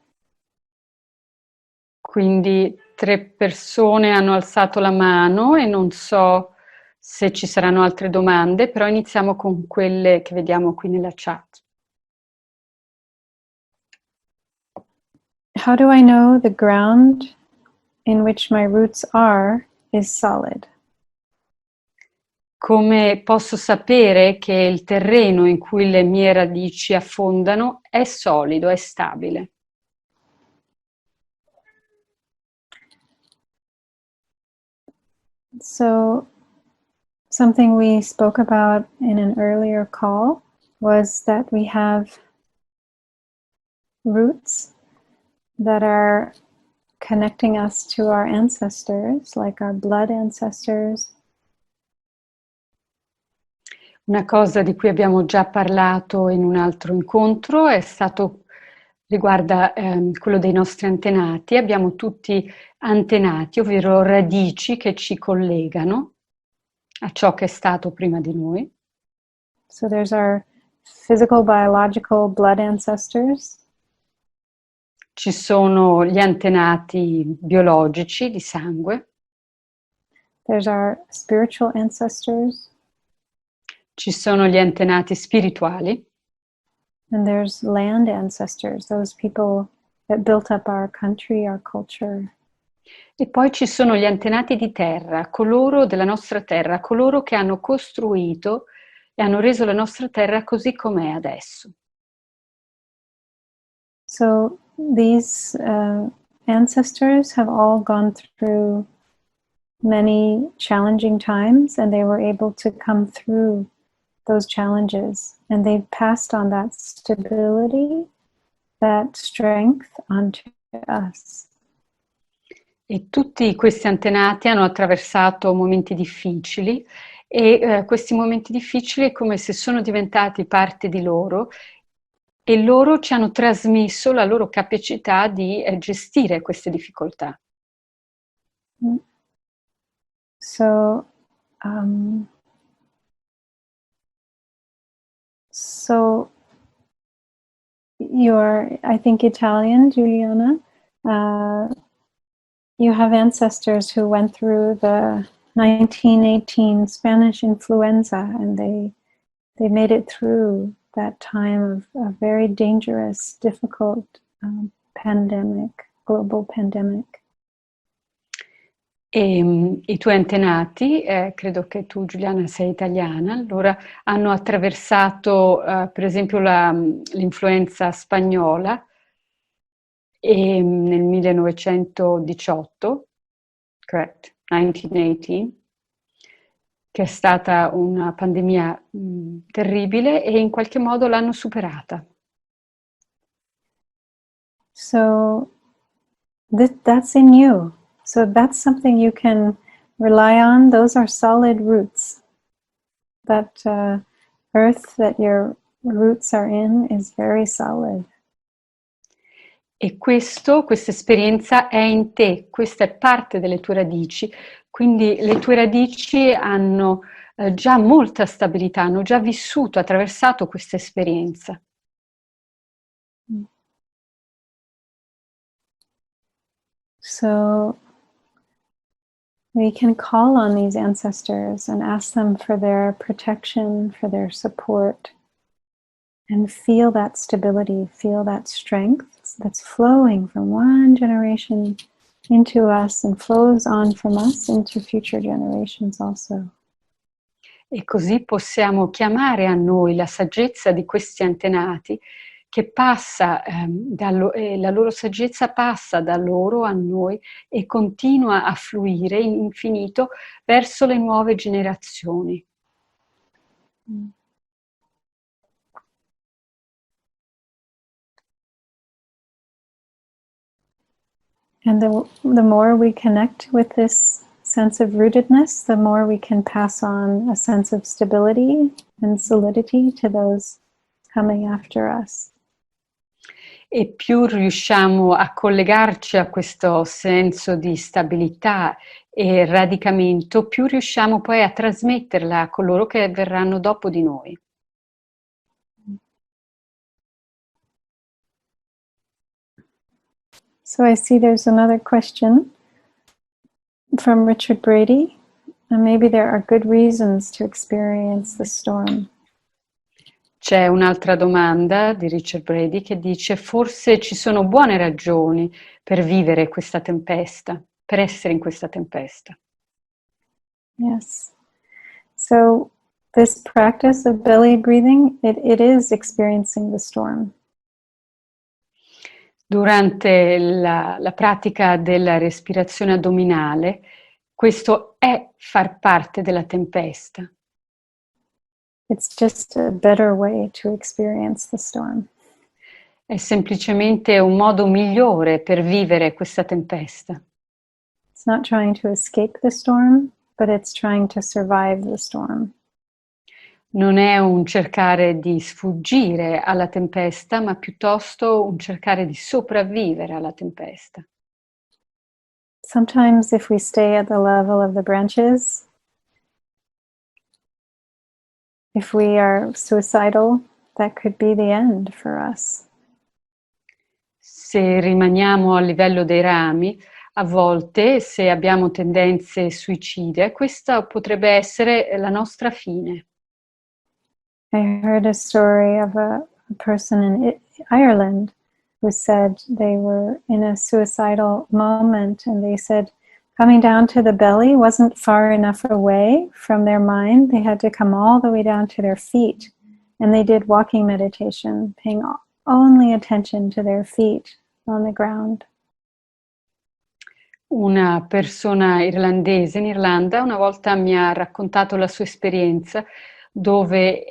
Quindi 3 persone hanno alzato la mano e non so se ci saranno altre domande, però iniziamo con quelle che vediamo qui nella chat. How do I know the ground in which my roots are is solid? Come posso sapere che il terreno in cui le mie radici affondano è solido, è stabile? So something we spoke about in an earlier call was that we have roots that are connecting us to our ancestors, like our blood ancestors. Una cosa di cui abbiamo già parlato in un altro incontro riguarda quello dei nostri antenati. Abbiamo tutti antenati, ovvero radici che ci collegano a ciò che è stato prima di noi. So there's our physical, biological blood ancestors. Ci sono gli antenati biologici di sangue. There's our spiritual ancestors. Ci sono gli antenati spirituali. And there's land ancestors, those people that built up our country, our culture. E poi ci sono gli antenati di terra, coloro della nostra terra, coloro che hanno costruito e hanno reso la nostra terra così com'è adesso. So these ancestors have all gone through many challenging times, and they were able to come through those challenges, and they've passed on that stability, that strength onto us. E tutti questi antenati hanno attraversato momenti difficili, e questi momenti difficili è come se sono diventati parte di loro, e loro ci hanno trasmesso la loro capacità di gestire queste difficoltà. So you're, I think, Italian, Juliana. You have ancestors who went through the 1918 Spanish influenza, and they made it through that time of a very dangerous, difficult pandemic, global pandemic. E i tuoi antenati, credo che tu, Giuliana, sei italiana, allora hanno attraversato per esempio l'influenza spagnola nel 1918, correct, 1918, che è stata una pandemia terribile, e in qualche modo l'hanno superata. So that's in you. So that's something you can rely on. Those are solid roots. That earth that your roots are in is very solid. E questa esperienza è in te, questa è parte delle tue radici, quindi le tue radici hanno già molta stabilità, hanno già vissuto, attraversato questa esperienza. So we can call on these ancestors and ask them for their protection, for their support, and feel that stability, feel that strength that's flowing from one generation into us and flows on from us into future generations also. E così possiamo chiamare a noi la saggezza di questi antenati che passa, la loro saggezza passa da loro a noi e continua a fluire in infinito verso le nuove generazioni. And the more we connect with this sense of rootedness, the more we can pass on a sense of stability and solidity to those coming after us. E più riusciamo a collegarci a questo senso di stabilità e radicamento, più riusciamo poi a trasmetterla a coloro che verranno dopo di noi. So I see there's another question from Richard Brady. And maybe there are good reasons to experience the storm. C'è un'altra domanda di Richard Brady che dice: forse ci sono buone ragioni per vivere questa tempesta, per essere in questa tempesta. Yes. So this practice of belly breathing, it is experiencing the storm. Durante la pratica della respirazione addominale, questo è far parte della tempesta. It's just a better way to experience the storm. È semplicemente un modo migliore per vivere questa tempesta. It's not trying to escape the storm, but it's trying to survive the storm. Non è un cercare di sfuggire alla tempesta, ma piuttosto un cercare di sopravvivere alla tempesta. Sometimes if we stay at the level of the branches, if we are suicidal, that could be the end for us. Se rimaniamo a livello dei rami, a volte, se abbiamo tendenze suicide, questa potrebbe essere la nostra fine. I heard a story of a person in Ireland who said they were in a suicidal moment, and they said coming down to the belly wasn't far enough away from their mind. They had to come all the way down to their feet, and they did walking meditation, paying only attention to their feet on the ground. Una persona irlandese in Irlanda una volta mi ha raccontato la sua esperienza dove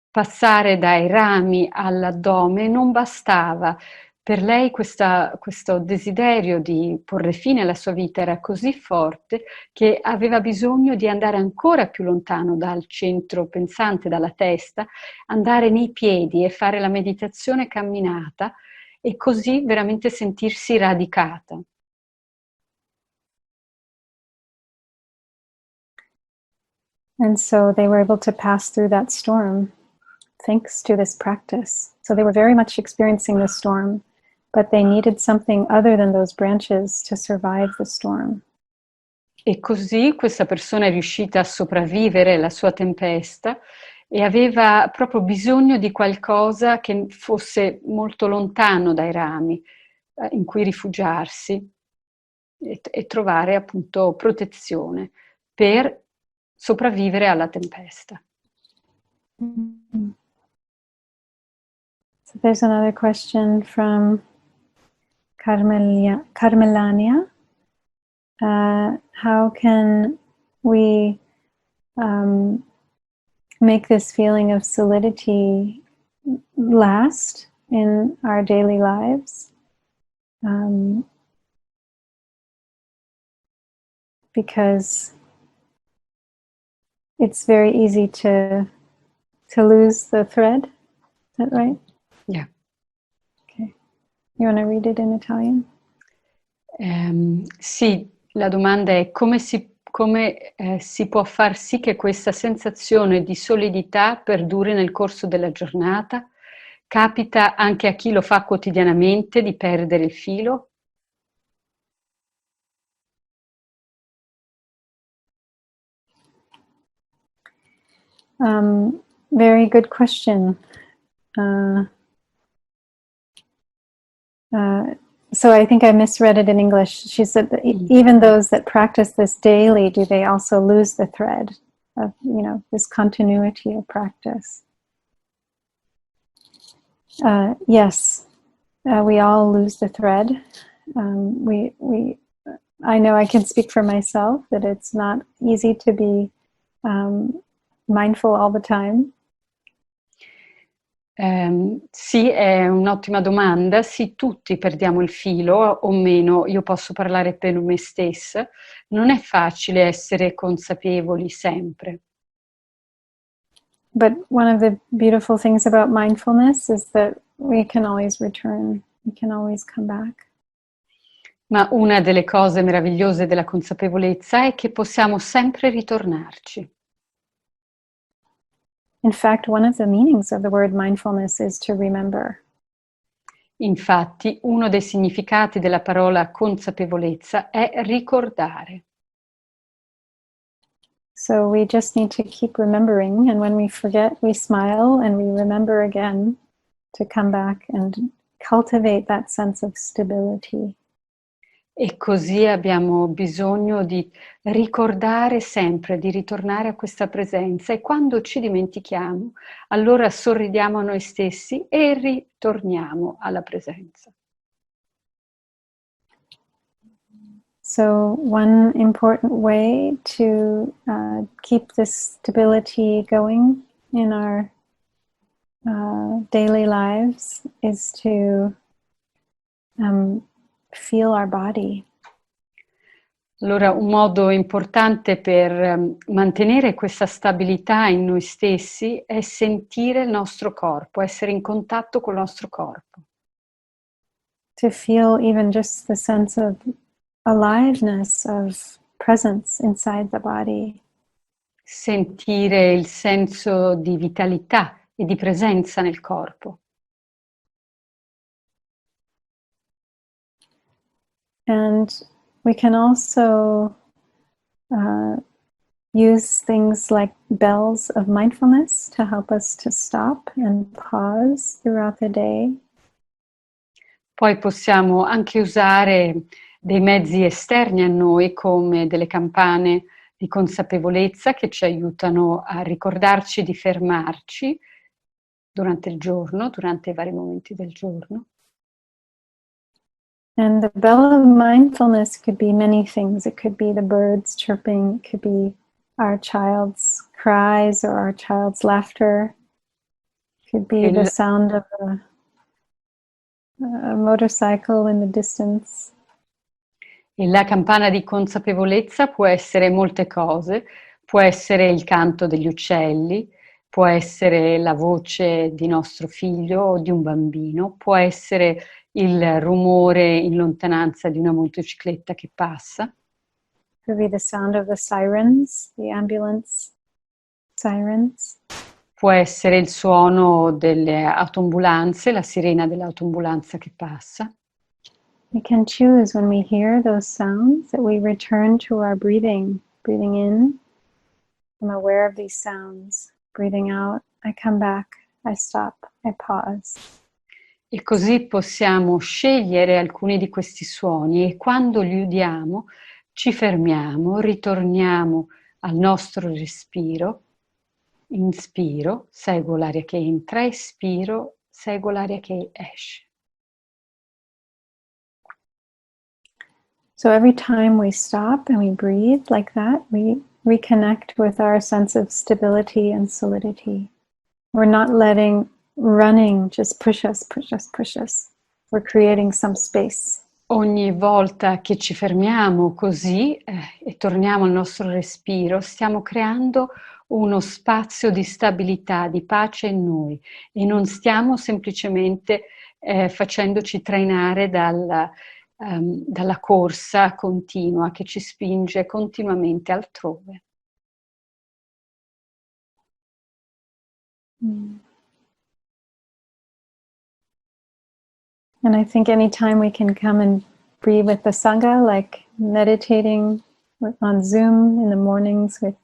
passare dai rami all'addome non bastava. Per lei questo desiderio di porre fine alla sua vita era così forte che aveva bisogno di andare ancora più lontano dal centro pensante, dalla testa, andare nei piedi e fare la meditazione camminata e così veramente sentirsi radicata. And so they were able to pass through that storm thanks to this practice. So they were very much experiencing the storm, but they needed something other than those branches to survive the storm. E così questa persona è riuscita a sopravvivere la sua tempesta e aveva proprio bisogno di qualcosa che fosse molto lontano dai rami, in cui rifugiarsi e trovare appunto protezione per sopravvivere alla tempesta. So there's another question from Carmelania. How can we make this feeling of solidity last in our daily lives? Because it's very easy to lose the thread. Is that right? Yeah. Okay. You want to read it in Italian? Sì, la domanda è come si può far sì che questa sensazione di solidità perduri nel corso della giornata? Capita anche a chi lo fa quotidianamente di perdere il filo? Very good question. So I think I misread it in English. She said that even those that practice this daily, do they also lose the thread of, this continuity of practice? Yes, we all lose the thread. I know I can speak for myself that it's not easy to be mindful all the time. Sì, è un'ottima domanda. Sì, tutti perdiamo il filo, o meno, io posso parlare per me stessa. Non è facile essere consapevoli sempre. But one of the beautiful things about mindfulness is that we can always return, we can always come back. Ma una delle cose meravigliose della consapevolezza è che possiamo sempre ritornarci. In fact, one of the meanings of the word mindfulness is to remember. Infatti, uno dei significati della parola consapevolezza è ricordare. So we just need to keep remembering, and when we forget, we smile and we remember again to come back and cultivate that sense of stability. E così abbiamo bisogno di ricordare sempre, di ritornare a questa presenza, e quando ci dimentichiamo, allora sorridiamo a noi stessi e ritorniamo alla presenza. So one important way to keep this stability going in our daily lives is to feel our body. Allora, un modo importante per mantenere questa stabilità in noi stessi è sentire il nostro corpo, essere in contatto col nostro corpo. To feel even just the sense of aliveness, of presence inside the body. Sentire il senso di vitalità e di presenza nel corpo. And we can also use things like bells of mindfulness to help us to stop and pause throughout the day. Poi possiamo anche usare dei mezzi esterni a noi, come delle campane di consapevolezza che ci aiutano a ricordarci di fermarci durante il giorno, durante i vari momenti del giorno. And the bell of mindfulness could be many things. It could be the birds chirping, it could be our child's cries or our child's laughter. It could be the sound of a motorcycle in the distance. E la campana di consapevolezza può essere molte cose, può essere il canto degli uccelli, può essere la voce di nostro figlio o di un bambino, può essere il rumore in lontananza di una motocicletta che passa. It could be the sound of the sirens, the ambulance sirens. Può essere il suono delle autoambulanze, la sirena dell'autoambulanza che passa. We can choose when we hear those sounds that we return to our breathing. Breathing in, I'm aware of these sounds. Breathing out, I come back, I stop, I pause. E così possiamo scegliere alcuni di questi suoni e quando li udiamo ci fermiamo, ritorniamo al nostro respiro. Inspiro, seguo l'aria che entra, espiro, seguo l'aria che esce. So every time we stop and we breathe like that, we reconnect with our sense of stability and solidity. We're not letting running just push us, push us, push us. We're creating some space. Ogni volta che ci fermiamo così e torniamo al nostro respiro, stiamo creando uno spazio di stabilità, di pace in noi e non stiamo semplicemente facendoci trainare dalla corsa continua che ci spinge continuamente altrove. And I think anytime we can come and be with the Sangha, like meditating on Zoom in the mornings with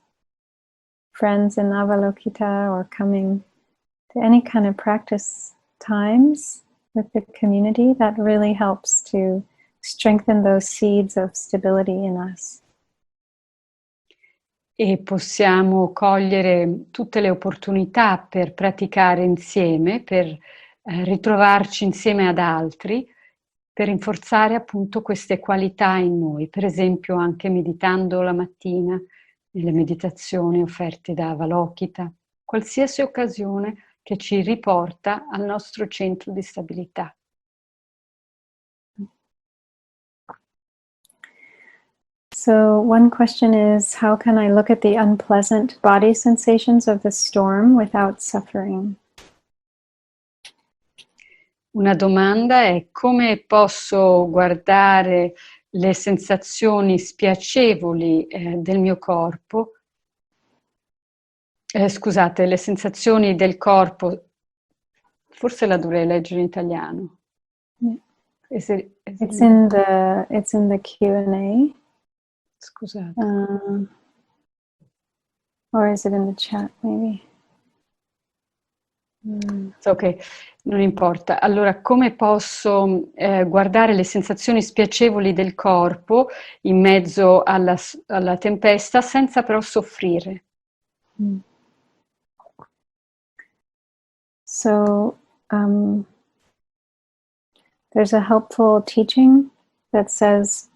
friends in Avalokita, or coming to any kind of practice times with the community, that really helps to strengthen those seeds of stability in us. E possiamo cogliere tutte le opportunità per praticare insieme, per ritrovarci insieme ad altri per rinforzare appunto queste qualità in noi, per esempio anche meditando la mattina, nelle meditazioni offerte da Avalokita, qualsiasi occasione che ci riporta al nostro centro di stabilità. So one question is, how can I look at the unpleasant body sensations of the storm without suffering? Una domanda è: come posso guardare le sensazioni spiacevoli del mio corpo? Scusate, le sensazioni del corpo, forse la dovrei leggere in italiano. Yeah. Is it It's in the Q&A. Scusate. Or is it in the chat, maybe? Ok, non importa. Allora, come posso guardare le sensazioni spiacevoli del corpo in mezzo alla tempesta senza però soffrire? So there's a helpful teaching that says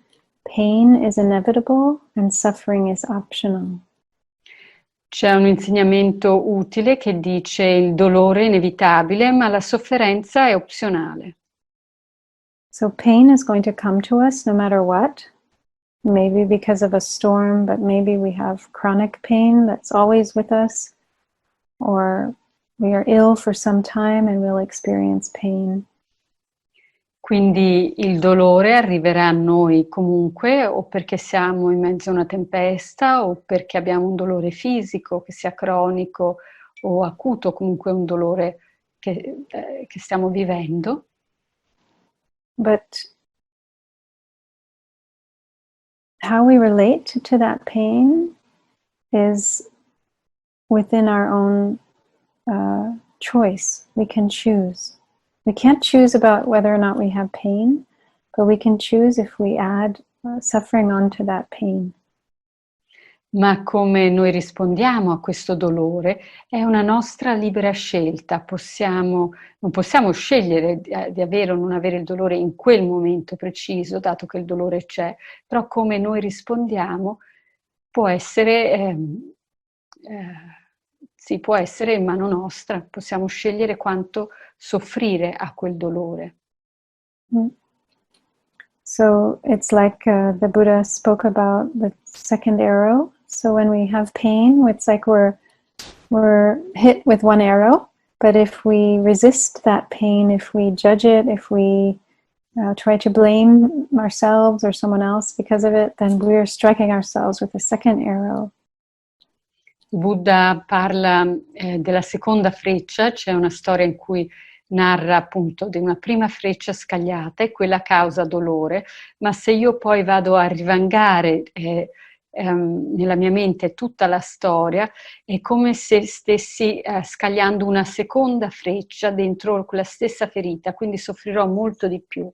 pain is inevitable and suffering is optional. C'è un insegnamento utile che dice il dolore è inevitabile, ma la sofferenza è opzionale. So pain is going to come to us no matter what. Maybe because of a storm, but maybe we have chronic pain that's always with us. Or we are ill for some time and we'll experience pain. Quindi il dolore arriverà a noi comunque, o perché siamo in mezzo a una tempesta, o perché abbiamo un dolore fisico, che sia cronico o acuto, comunque un dolore che stiamo vivendo. But how we relate to that pain is within our own choice. We can choose. We can't choose about whether or not we have pain, but we can choose if we add suffering onto that pain. Ma come noi rispondiamo a questo dolore è una nostra libera scelta. Non possiamo scegliere di avere o non avere il dolore in quel momento preciso, dato che il dolore c'è, però come noi rispondiamo può essere in mano nostra. Possiamo scegliere quanto soffrire a quel dolore. So it's like the Buddha spoke about the second arrow. So when we have pain, it's like we're hit with one arrow. But if we resist that pain, if we judge it, if we try to blame ourselves or someone else because of it, then we're striking ourselves with a second arrow. Buddha parla della seconda freccia, c'è una storia in cui narra appunto di una prima freccia scagliata e quella causa dolore, ma se io poi vado a rivangare nella mia mente tutta la storia, è come se stessi scagliando una seconda freccia dentro quella stessa ferita, quindi soffrirò molto di più.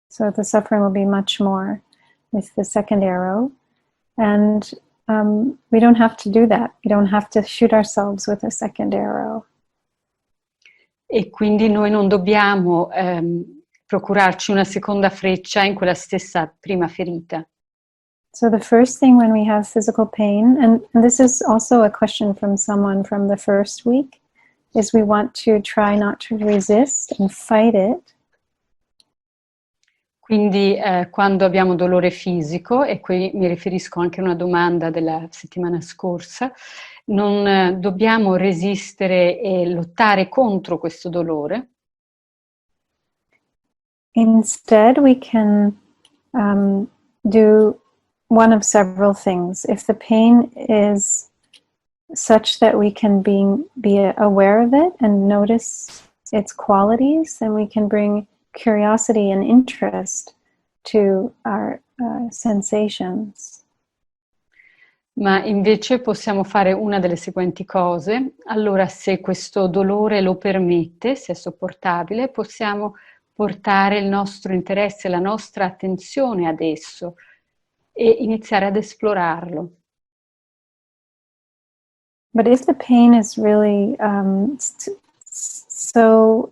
So the suffering will be much more with the second arrow. And we don't have to do that. We don't have to shoot ourselves with a second arrow. E quindi noi non dobbiamo procurarci una seconda freccia in quella stessa prima ferita. So the first thing when we have physical pain, and this is also a question from someone from the first week, is we want to try not to resist and fight it. Quindi quando abbiamo dolore fisico, e qui mi riferisco anche a una domanda della settimana scorsa, non dobbiamo resistere e lottare contro questo dolore. Instead, we can do one of several things. If the pain is such that we can be aware of it and notice its qualities, then we can bring curiosity and interest to our sensations. Ma invece possiamo fare una delle seguenti cose. Allora, se questo dolore lo permette, se è sopportabile, possiamo portare il nostro interesse, la nostra attenzione ad esso e iniziare ad esplorarlo. But if the pain is really so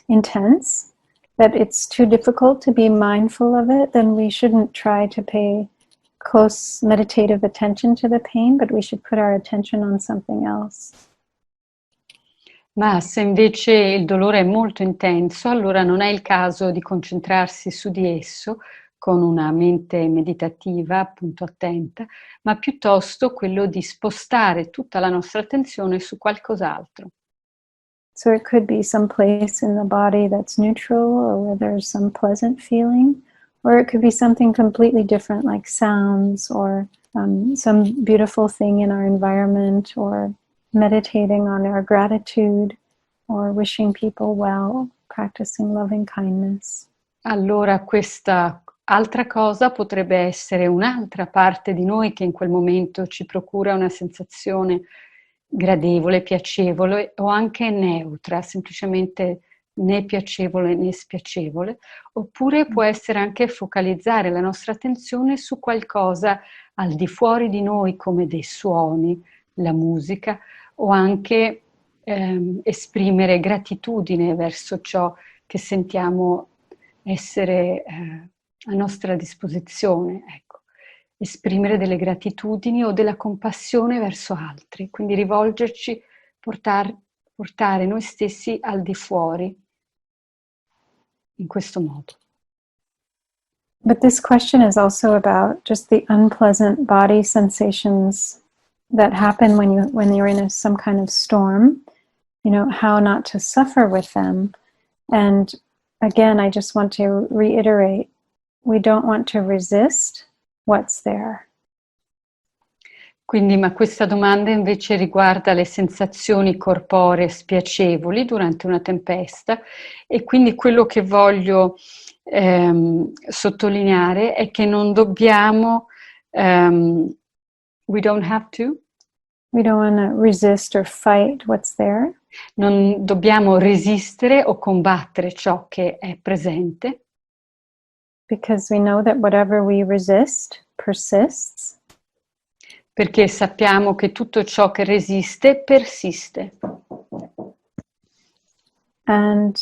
intense that it's too difficult to be mindful of it, then we shouldn't try to pay close meditative attention to the pain, but we should put our attention on something else. Ma se invece il dolore è molto intenso, allora non è il caso di concentrarsi su di esso con una mente meditativa, appunto attenta, ma piuttosto quello di spostare tutta la nostra attenzione su qualcos'altro. So it could be some place in the body that's neutral, or where there's some pleasant feeling, or it could be something completely different, like sounds, or some beautiful thing in our environment, or meditating on our gratitude, or wishing people well, practicing loving kindness. Allora questa altra cosa potrebbe essere un'altra parte di noi che in quel momento ci procura una sensazione gradevole, piacevole o anche neutra, semplicemente né piacevole né spiacevole, oppure può essere anche focalizzare la nostra attenzione su qualcosa al di fuori di noi, come dei suoni, la musica, o anche esprimere gratitudine verso ciò che sentiamo essere a nostra disposizione, ecco. Esprimere delle gratitudini o della compassione verso altri, quindi rivolgerci, portare noi stessi al di fuori in questo modo. But this question is also about just the unpleasant body sensations that happen when you're in some kind of storm, how not to suffer with them. And again, I just want to reiterate, we don't want to resist what's there. Quindi, ma questa domanda invece riguarda le sensazioni corporee spiacevoli durante una tempesta, e quindi quello che voglio sottolineare è che non dobbiamo, we don't have to want to resist or fight what's there. Non dobbiamo resistere o combattere ciò che è presente. Because we know that whatever we resist persists. Perché sappiamo che tutto ciò che resiste persiste. And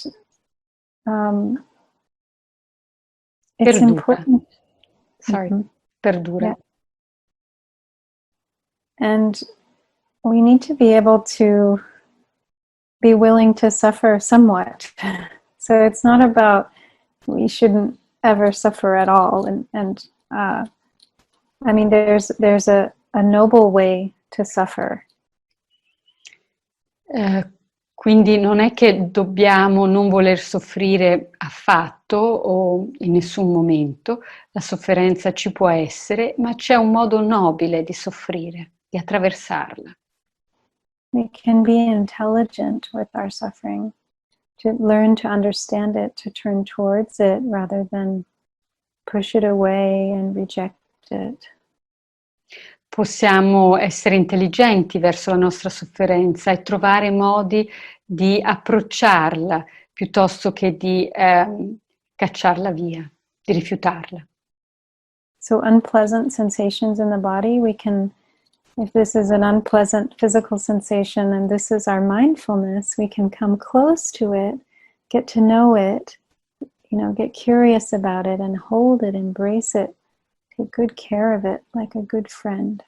it's important. Sorry, Mm-hmm. Perdura. Yeah. And we need to be able to be willing to suffer somewhat. So it's not about we shouldn't ever suffer at all. And I mean, there's a noble way to suffer. Quindi non è che dobbiamo non voler soffrire affatto o in nessun momento, la sofferenza ci può essere, ma c'è un modo nobile di soffrire, di attraversarla. We can be intelligent with our suffering, to learn to understand it, to turn towards it rather than push it away and reject it. Possiamo essere intelligenti verso la nostra sofferenza e trovare modi di approcciarla piuttosto che di cacciarla via, di rifiutarla. So unpleasant sensations in the body, we can, if this is an unpleasant physical sensation and this is our mindfulness, we can come close to it, get to know it, get curious about it and hold it, embrace it, take good care of it like a good friend.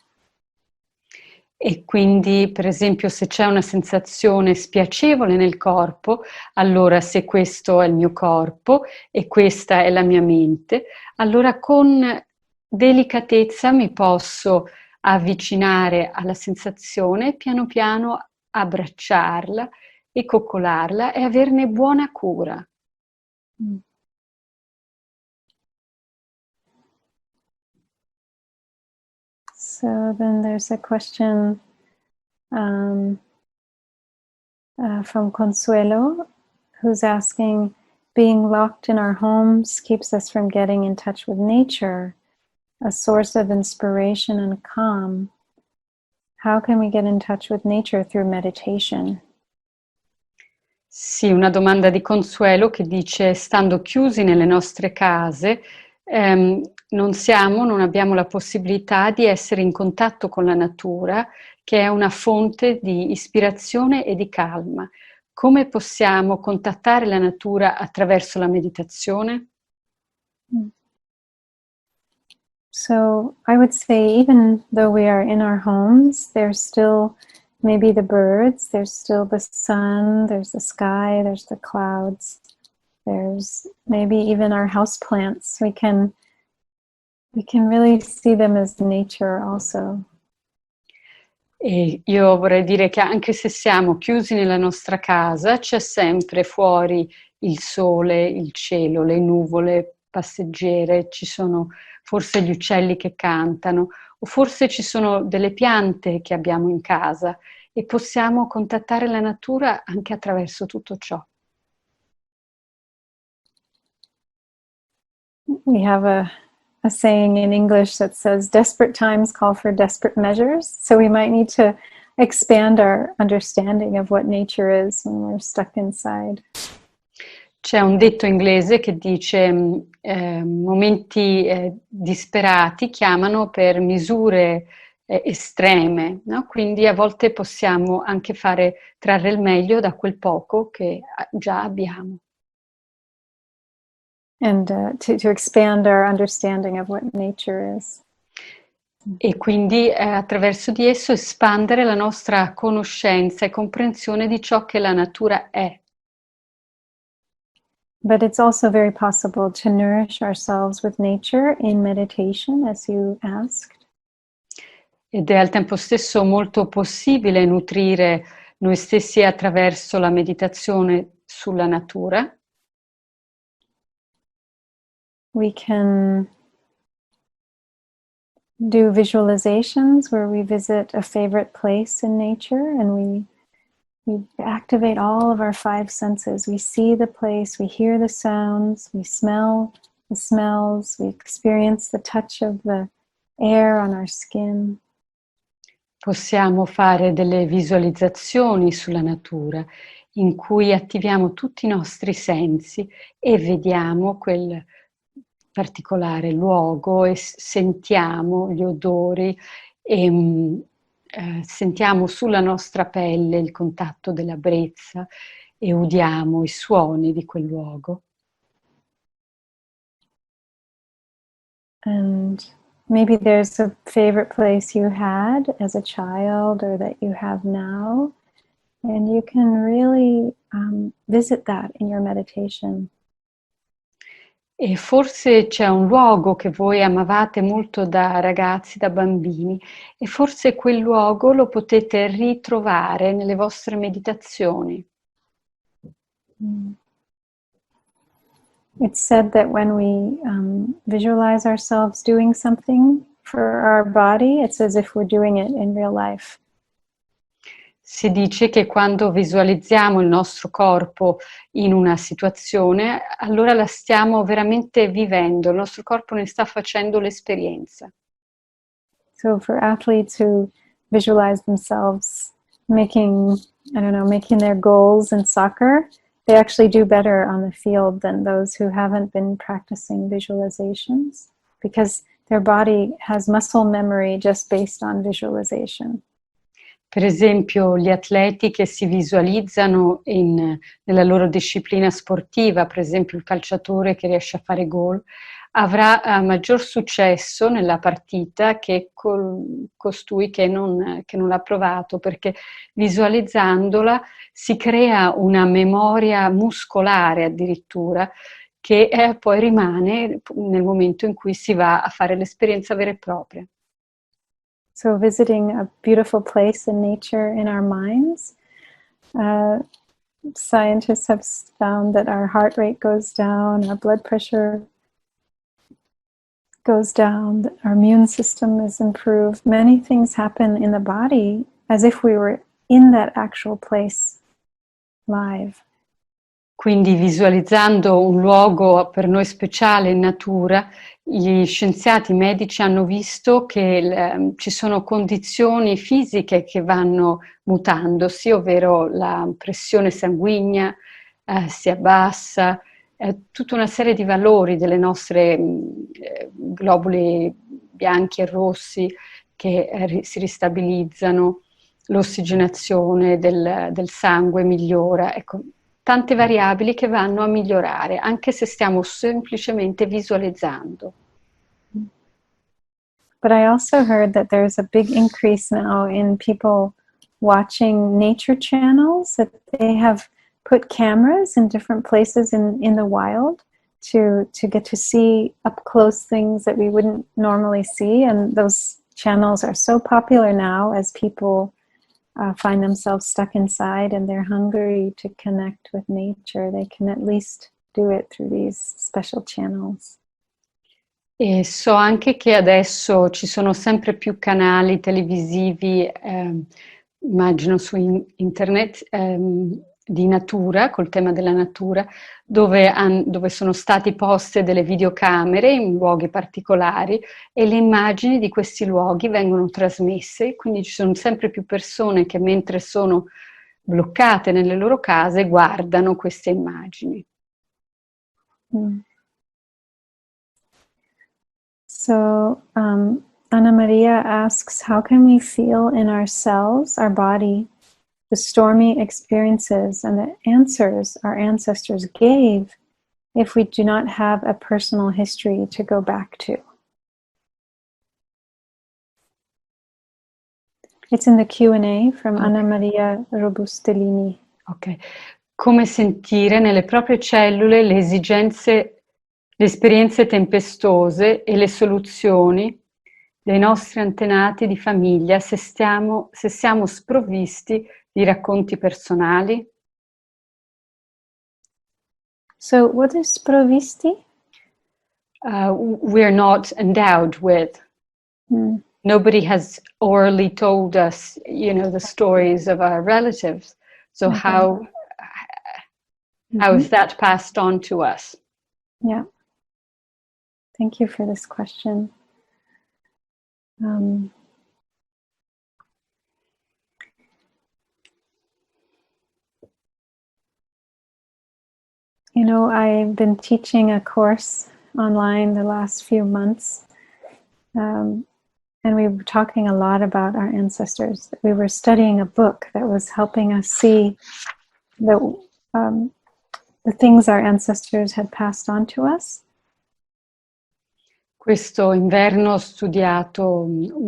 E quindi, per esempio, se c'è una sensazione spiacevole nel corpo, allora se questo è il mio corpo e questa è la mia mente, allora con delicatezza mi posso avvicinare alla sensazione e piano piano abbracciarla e coccolarla e averne buona cura. So then there's a question from Consuelo, who's asking, being locked in our homes keeps us from getting in touch with nature, a source of inspiration and calm. How can we get in touch with nature through meditation? Sì, una domanda di Consuelo che dice, stando chiusi nelle nostre case, non abbiamo la possibilità di essere in contatto con la natura, che è una fonte di ispirazione e di calma. come possiamo contattare la natura attraverso la meditazione? So I would say, even though we are in our homes, there's still maybe the birds, there's still the sun, there's the sky, there's the clouds, there's maybe even our houseplants. We can really see them as nature also. E io vorrei dire che anche se siamo chiusi nella nostra casa, c'è sempre fuori il sole, il cielo, le nuvole passeggere, ci sono forse gli uccelli che cantano, o forse ci sono delle piante che abbiamo in casa e possiamo contattare la natura anche attraverso tutto ciò. We have a saying in English that says, desperate times call for desperate measures. So we might need to expand our understanding of what nature is when we're stuck inside. C'è un detto inglese che dice momenti disperati chiamano per misure estreme, no? Quindi a volte possiamo anche trarre il meglio da quel poco che già abbiamo. And to expand our understanding of what nature is. E quindi attraverso di esso espandere la nostra conoscenza e comprensione di ciò che la natura è. But it's also very possible to nourish ourselves with nature in meditation, as you asked. Ed è al tempo stesso molto possibile nutrire noi stessi attraverso la meditazione sulla natura. We can do visualizations where we visit a favorite place in nature and we activate all of our 5 senses. We see the place, we hear the sounds, we smell the smells, we experience the touch of the air on our skin. Possiamo fare delle visualizzazioni sulla natura in cui attiviamo tutti i nostri sensi e vediamo quel particolare luogo e sentiamo gli odori e sentiamo sulla nostra pelle il contatto della brezza e udiamo i suoni di quel luogo. And maybe there's a favorite place you had as a child or that you have now, and you can really visit that in your meditation. E forse c'è un luogo che voi amavate molto da ragazzi, da bambini, e forse quel luogo lo potete ritrovare nelle vostre meditazioni. It's said that when we visualize ourselves doing something for our body, it's as if we're doing it in real life. Si dice che quando visualizziamo il nostro corpo in una situazione, allora la stiamo veramente vivendo, il nostro corpo ne sta facendo l'esperienza. So for athletes who visualize themselves making their goals in soccer, they actually do better on the field than those who haven't been practicing visualizations, because their body has muscle memory just based on visualization. Per esempio, gli atleti che si visualizzano nella loro disciplina sportiva, per esempio il calciatore che riesce a fare gol, avrà maggior successo nella partita che costui che non l'ha provato, perché visualizzandola si crea una memoria muscolare addirittura che poi rimane nel momento in cui si va a fare l'esperienza vera e propria. So visiting a beautiful place in nature in our minds, scientists have found that our heart rate goes down, our blood pressure goes down, our immune system is improved. Many things happen in the body as if we were in that actual place live. Quindi visualizzando un luogo per noi speciale in natura, gli scienziati medici hanno visto che ci sono condizioni fisiche che vanno mutandosi, ovvero la pressione sanguigna si abbassa, tutta una serie di valori delle nostre globuli bianchi e rossi che si ristabilizzano, l'ossigenazione del sangue migliora, ecco, tante variabili che vanno a migliorare, anche se stiamo semplicemente visualizzando. But I also heard that there's a big increase now in people watching nature channels, that they have put cameras in different places in the wild to get to see up close things that we wouldn't normally see. And those channels are so popular now as people find themselves stuck inside and they're hungry to connect with nature. They can at least do it through these special channels. E so anche che adesso ci sono sempre più canali televisivi, immagino su internet, di natura, col tema della natura, dove sono state poste delle videocamere in luoghi particolari e le immagini di questi luoghi vengono trasmesse, quindi ci sono sempre più persone che mentre sono bloccate nelle loro case guardano queste immagini. So Anna Maria asks, how can we feel in ourselves, our body, the stormy experiences and the answers our ancestors gave if we do not have a personal history to go back to? It's in the Q&A from Anna Maria Robustellini. Ok. Come sentire nelle proprie cellule le esigenze, le esperienze tempestose e le soluzioni dei nostri antenati di famiglia se siamo sprovvisti di racconti personali? So what is sprovvisti? We're not endowed with. Nobody has orally told us, the stories of our relatives. So how is that passed on to us? Yeah. Thank you for this question. I've been teaching a course online the last few months, and we were talking a lot about our ancestors. We were studying a book that was helping us see the things our ancestors had passed on to us. Questo inverno ho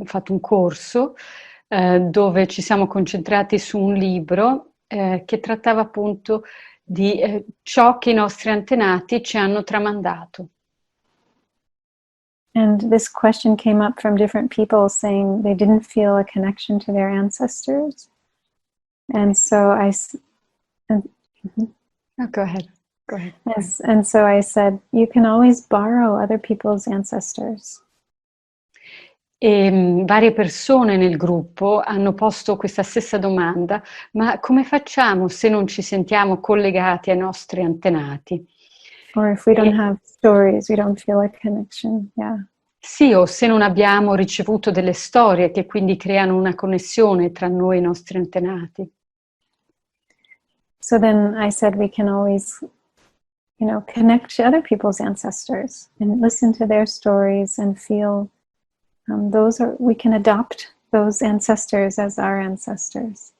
fatto un corso dove ci siamo concentrati su un libro che trattava appunto di ciò che i nostri antenati ci hanno tramandato. And this question came up from different people saying they didn't feel a connection to their ancestors. And so Go ahead. Yes, and so I said, you can always borrow other people's ancestors. E varie persone nel gruppo hanno posto questa stessa domanda, ma come facciamo se non ci sentiamo collegati ai nostri antenati? Or if we don't have stories, we don't feel a connection, yeah. Sì, o se non abbiamo ricevuto delle storie che quindi creano una connessione tra noi e i nostri antenati. So then I said we can always connect to other people's ancestors and listen to their stories and feel we can adopt those ancestors as our ancestors.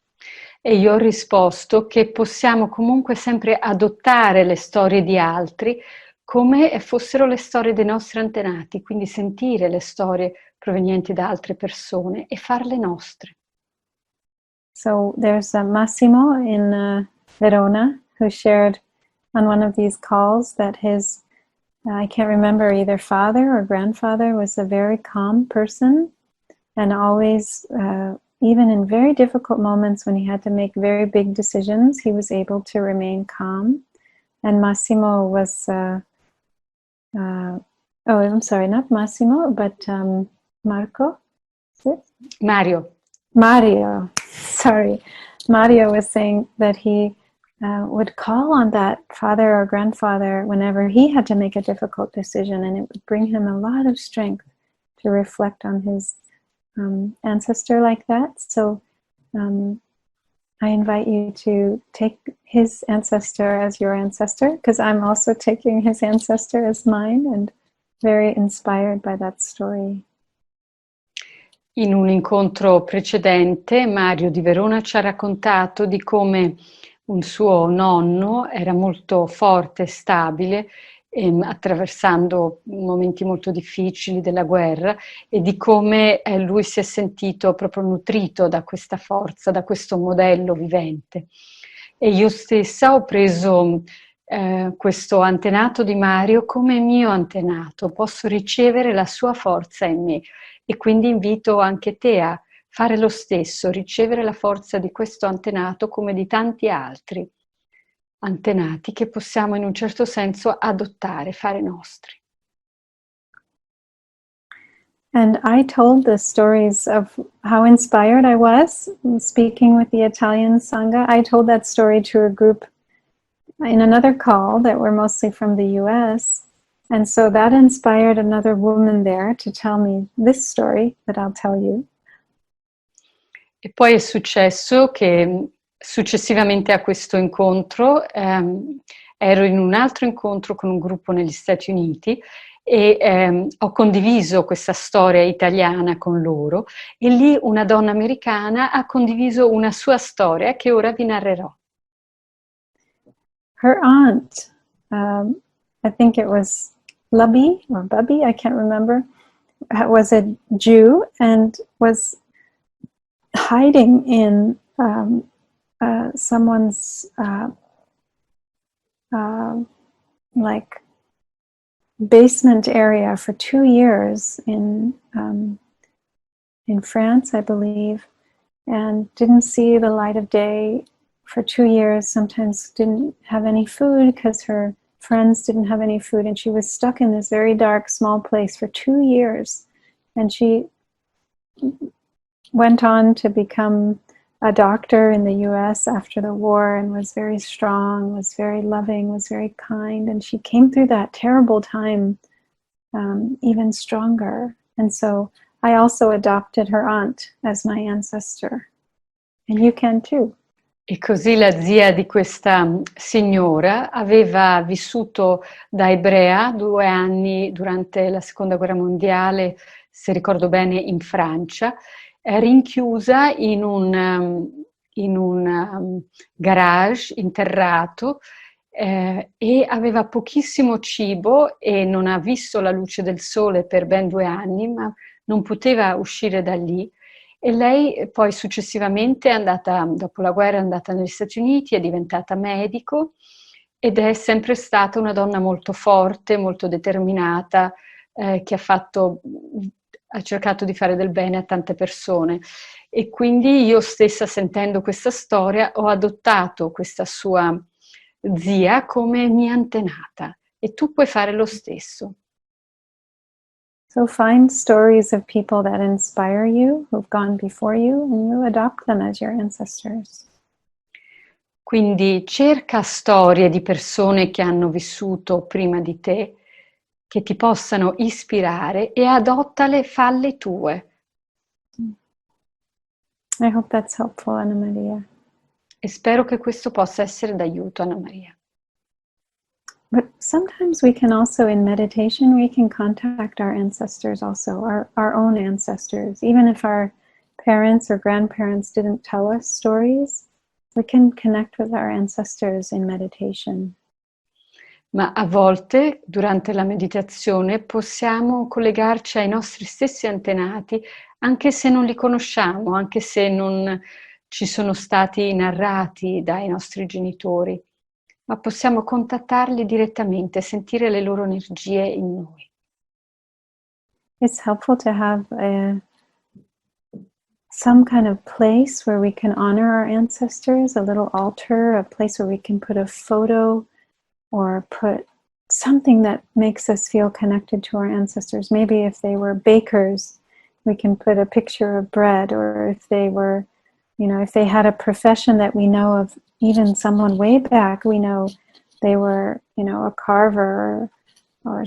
E io ho risposto che possiamo comunque sempre adottare le storie di altri come fossero le storie dei nostri antenati, quindi sentire le storie provenienti da altre persone e farle nostre. So there's Massimo in Verona who shared on one of these calls that his, I can't remember, either father or grandfather was a very calm person and always, even in very difficult moments when he had to make very big decisions, he was able to remain calm. And Massimo was, I'm sorry, not Massimo, but Marco? Is it? Mario, sorry. Mario was saying that he would call on that father or grandfather whenever he had to make a difficult decision, and it would bring him a lot of strength to reflect on his ancestor like that. So I invite you to take his ancestor as your ancestor, because I'm also taking his ancestor as mine and very inspired by that story. In un incontro precedente Mario di Verona ci ha raccontato di come un suo nonno era molto forte e stabile, attraversando momenti molto difficili della guerra, e di come lui si è sentito proprio nutrito da questa forza, da questo modello vivente. E io stessa ho preso questo antenato di Mario come mio antenato, posso ricevere la sua forza in me. E quindi invito anche te a fare lo stesso, ricevere la forza di questo antenato come di tanti altri antenati che possiamo in un certo senso adottare, fare nostri. And I told the stories of how inspired I was speaking with the Italian Sangha. I told that story to a group in another call that were mostly from the US. And so that inspired another woman there to tell me this story that I'll tell you. E poi è successo che successivamente a questo incontro ero in un altro incontro con un gruppo negli Stati Uniti e ho condiviso questa storia italiana con loro e lì una donna americana ha condiviso una sua storia che ora vi narrerò. Her aunt, I think it was Lubby or Bubby, I can't remember, was a Jew and was hiding in someone's like basement area for 2 years in France, I believe, and didn't see the light of day for 2 years. Sometimes didn't have any food because her friends didn't have any food, and she was stuck in this very dark, small place for 2 years. And she went on to become a doctor in the US after the war and was very strong, was very loving, was very kind. And she came through that terrible time even stronger. And so I also adopted her aunt as my ancestor. And you can too. E così la zia di questa signora aveva vissuto da ebrea 2 anni durante la seconda guerra mondiale, se ricordo bene, in Francia, rinchiusa in un garage interrato e aveva pochissimo cibo e non ha visto la luce del sole per ben 2 anni, ma non poteva uscire da lì. E lei poi successivamente è andata, dopo la guerra è andata negli Stati Uniti, è diventata medico ed è sempre stata una donna molto forte, molto determinata, che ha cercato di fare del bene a tante persone. E quindi io stessa, sentendo questa storia, ho adottato questa sua zia come mia antenata. E tu puoi fare lo stesso. So find stories of people that inspire you, who've gone before you, and you adopt them as your ancestors. Quindi cerca storie di persone che hanno vissuto prima di te, che ti possano ispirare e adottale, falle tue. I hope that's helpful, Anna Maria. E spero che questo possa essere d'aiuto, Anna Maria. But sometimes we can also, in meditation, we can contact our ancestors also, our own ancestors. Even if our parents or grandparents didn't tell us stories, we can connect with our ancestors in meditation. Ma a volte, durante la meditazione, possiamo collegarci ai nostri stessi antenati, anche se non li conosciamo, anche se non ci sono stati narrati dai nostri genitori. Ma possiamo contattarli direttamente, sentire le loro energie in noi. It's helpful to have some kind of place where we can honor our ancestors, a little altar, a place where we can put a photo or put something that makes us feel connected to our ancestors. Maybe if they were bakers, we can put a picture of bread, or if they were, if they had a profession that we know of, even someone way back, we know they were, a carver or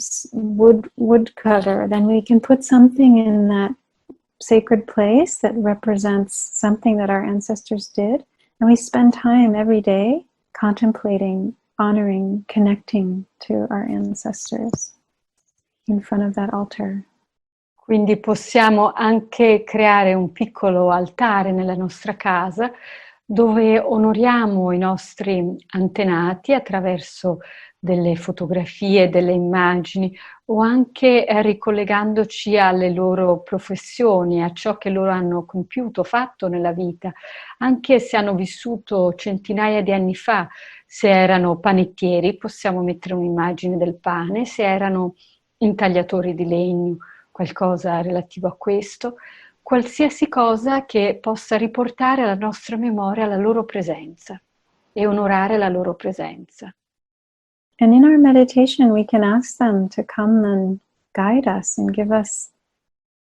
woodcutter, then we can put something in that sacred place that represents something that our ancestors did. And we spend time every day contemplating, honoring, connecting to our ancestors in front of that altar. Quindi possiamo anche creare un piccolo altare nella nostra casa dove onoriamo i nostri antenati attraverso delle fotografie, delle immagini o anche ricollegandoci alle loro professioni, a ciò che loro hanno compiuto, fatto nella vita, anche se hanno vissuto centinaia di anni fa. Se erano panettieri possiamo mettere un'immagine del pane, se erano intagliatori di legno, qualcosa relativo a questo, qualsiasi cosa che possa riportare alla nostra memoria la loro presenza e onorare la loro presenza. And in our meditation, we can ask them to come and guide us and give us,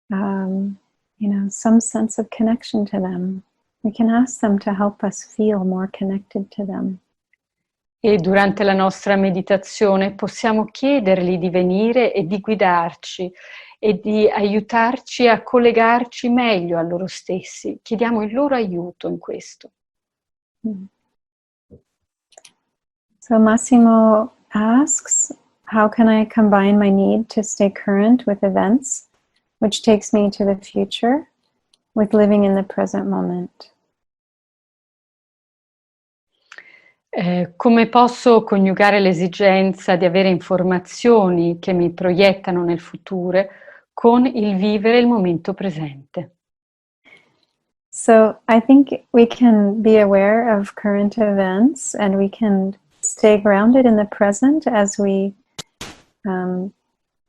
some sense of connection to them. We can ask them to help us feel more connected to them. E durante la nostra meditazione possiamo chiedergli di venire e di guidarci e di aiutarci a collegarci meglio a loro stessi. Chiediamo il loro aiuto in questo. So Massimo asks, how can I combine my need to stay current with events, which takes me to the future, with living in the present moment? Come posso coniugare l'esigenza di avere informazioni che mi proiettano nel futuro con il vivere il momento presente? So I think we can be aware of current events and we can stay grounded in the present as we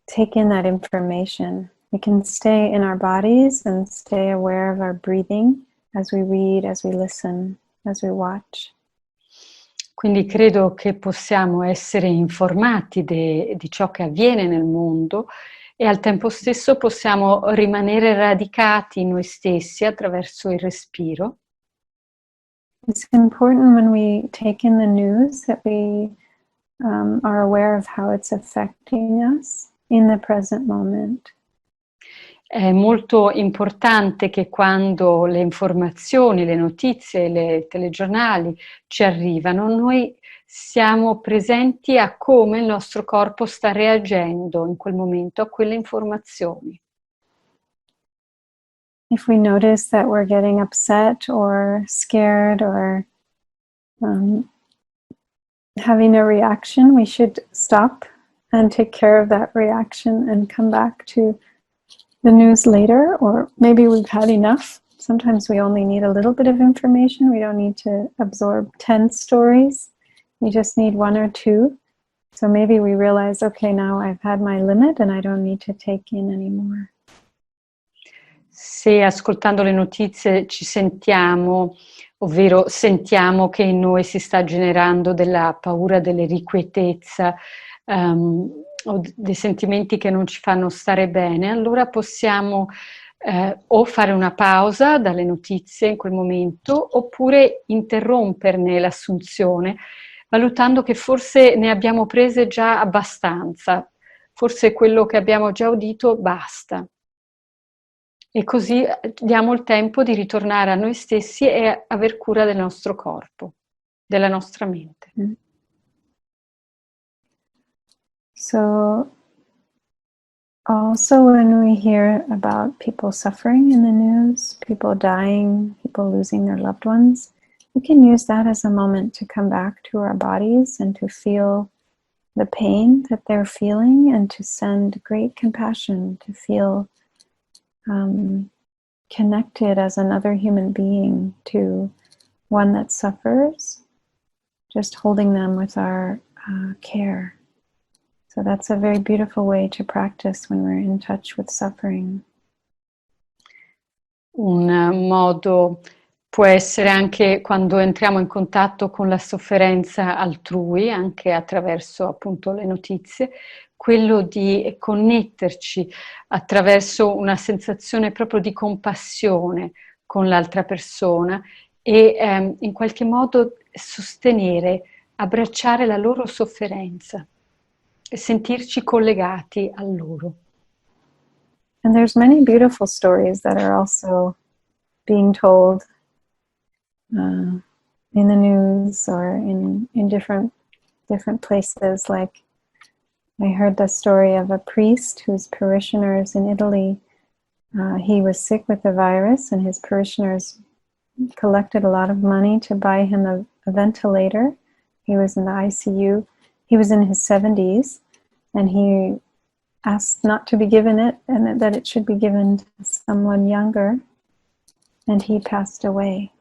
take in that information. We can stay in our bodies and stay aware of our breathing as we read, as we listen, as we watch. Quindi credo che possiamo essere informati di ciò che avviene nel mondo e al tempo stesso possiamo rimanere radicati in noi stessi attraverso il respiro. It's important when we take in the news that we are aware of how it's affecting us in the present moment. È molto importante che quando le informazioni, le notizie, le telegiornali ci arrivano, noi siamo presenti a come il nostro corpo sta reagendo in quel momento a quelle informazioni. If we notice that we're getting upset or scared or having a reaction, we should stop and take care of that reaction and come back to the news later, or maybe we've had enough. Sometimes we only need a little bit of information. We don't need to absorb 10 stories. We just need 1 or 2. So maybe we realize, okay, now I've had my limit and I don't need to take in anymore. Se ascoltando le notizie ci sentiamo, ovvero sentiamo che in noi si sta generando della paura, dell'irrequietezza, o dei sentimenti che non ci fanno stare bene, allora possiamo o fare una pausa dalle notizie in quel momento oppure interromperne l'assunzione, valutando che forse ne abbiamo prese già abbastanza, forse quello che abbiamo già udito basta. E così diamo il tempo di ritornare a noi stessi e aver cura del nostro corpo, della nostra mente. So also when we hear about people suffering in the news, people dying, people losing their loved ones, we can use that as a moment to come back to our bodies and to feel the pain that they're feeling and to send great compassion, to feel connected as another human being to one that suffers, just holding them with our care. So that's a very beautiful way to practice when we're in touch with suffering. Un modo può essere anche quando entriamo in contatto con la sofferenza altrui, anche attraverso appunto le notizie, quello di connetterci attraverso una sensazione proprio di compassione con l'altra persona e in qualche modo sostenere, abbracciare la loro sofferenza e sentirci collegati a loro. And there's many beautiful stories that are also being told in the news or in different places. Like I heard the story of a priest whose parishioners in Italy He was sick with the virus, and his parishioners collected a lot of money to buy him a ventilator. He was in the ICU. He was in his 70s, and he asked not to be given it, and that it should be given to someone younger, and he passed away.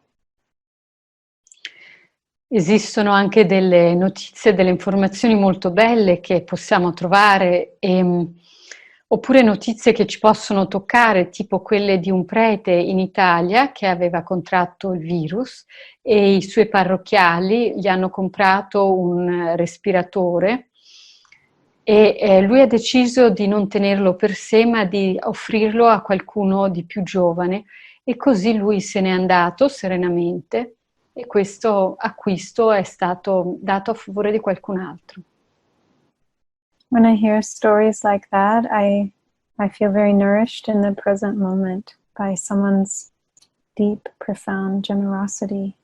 Esistono anche delle notizie, delle informazioni molto belle che possiamo trovare, oppure notizie che ci possono toccare, tipo quelle di un prete in Italia che aveva contratto il virus e i suoi parrocchiali gli hanno comprato un respiratore e lui ha deciso di non tenerlo per sé, ma di offrirlo a qualcuno di più giovane, e così lui se n'è andato serenamente. E questo acquisto è stato dato a favore di qualcun altro. When I hear stories like that, I feel very nourished in the present moment by someone's deep, profound generosity.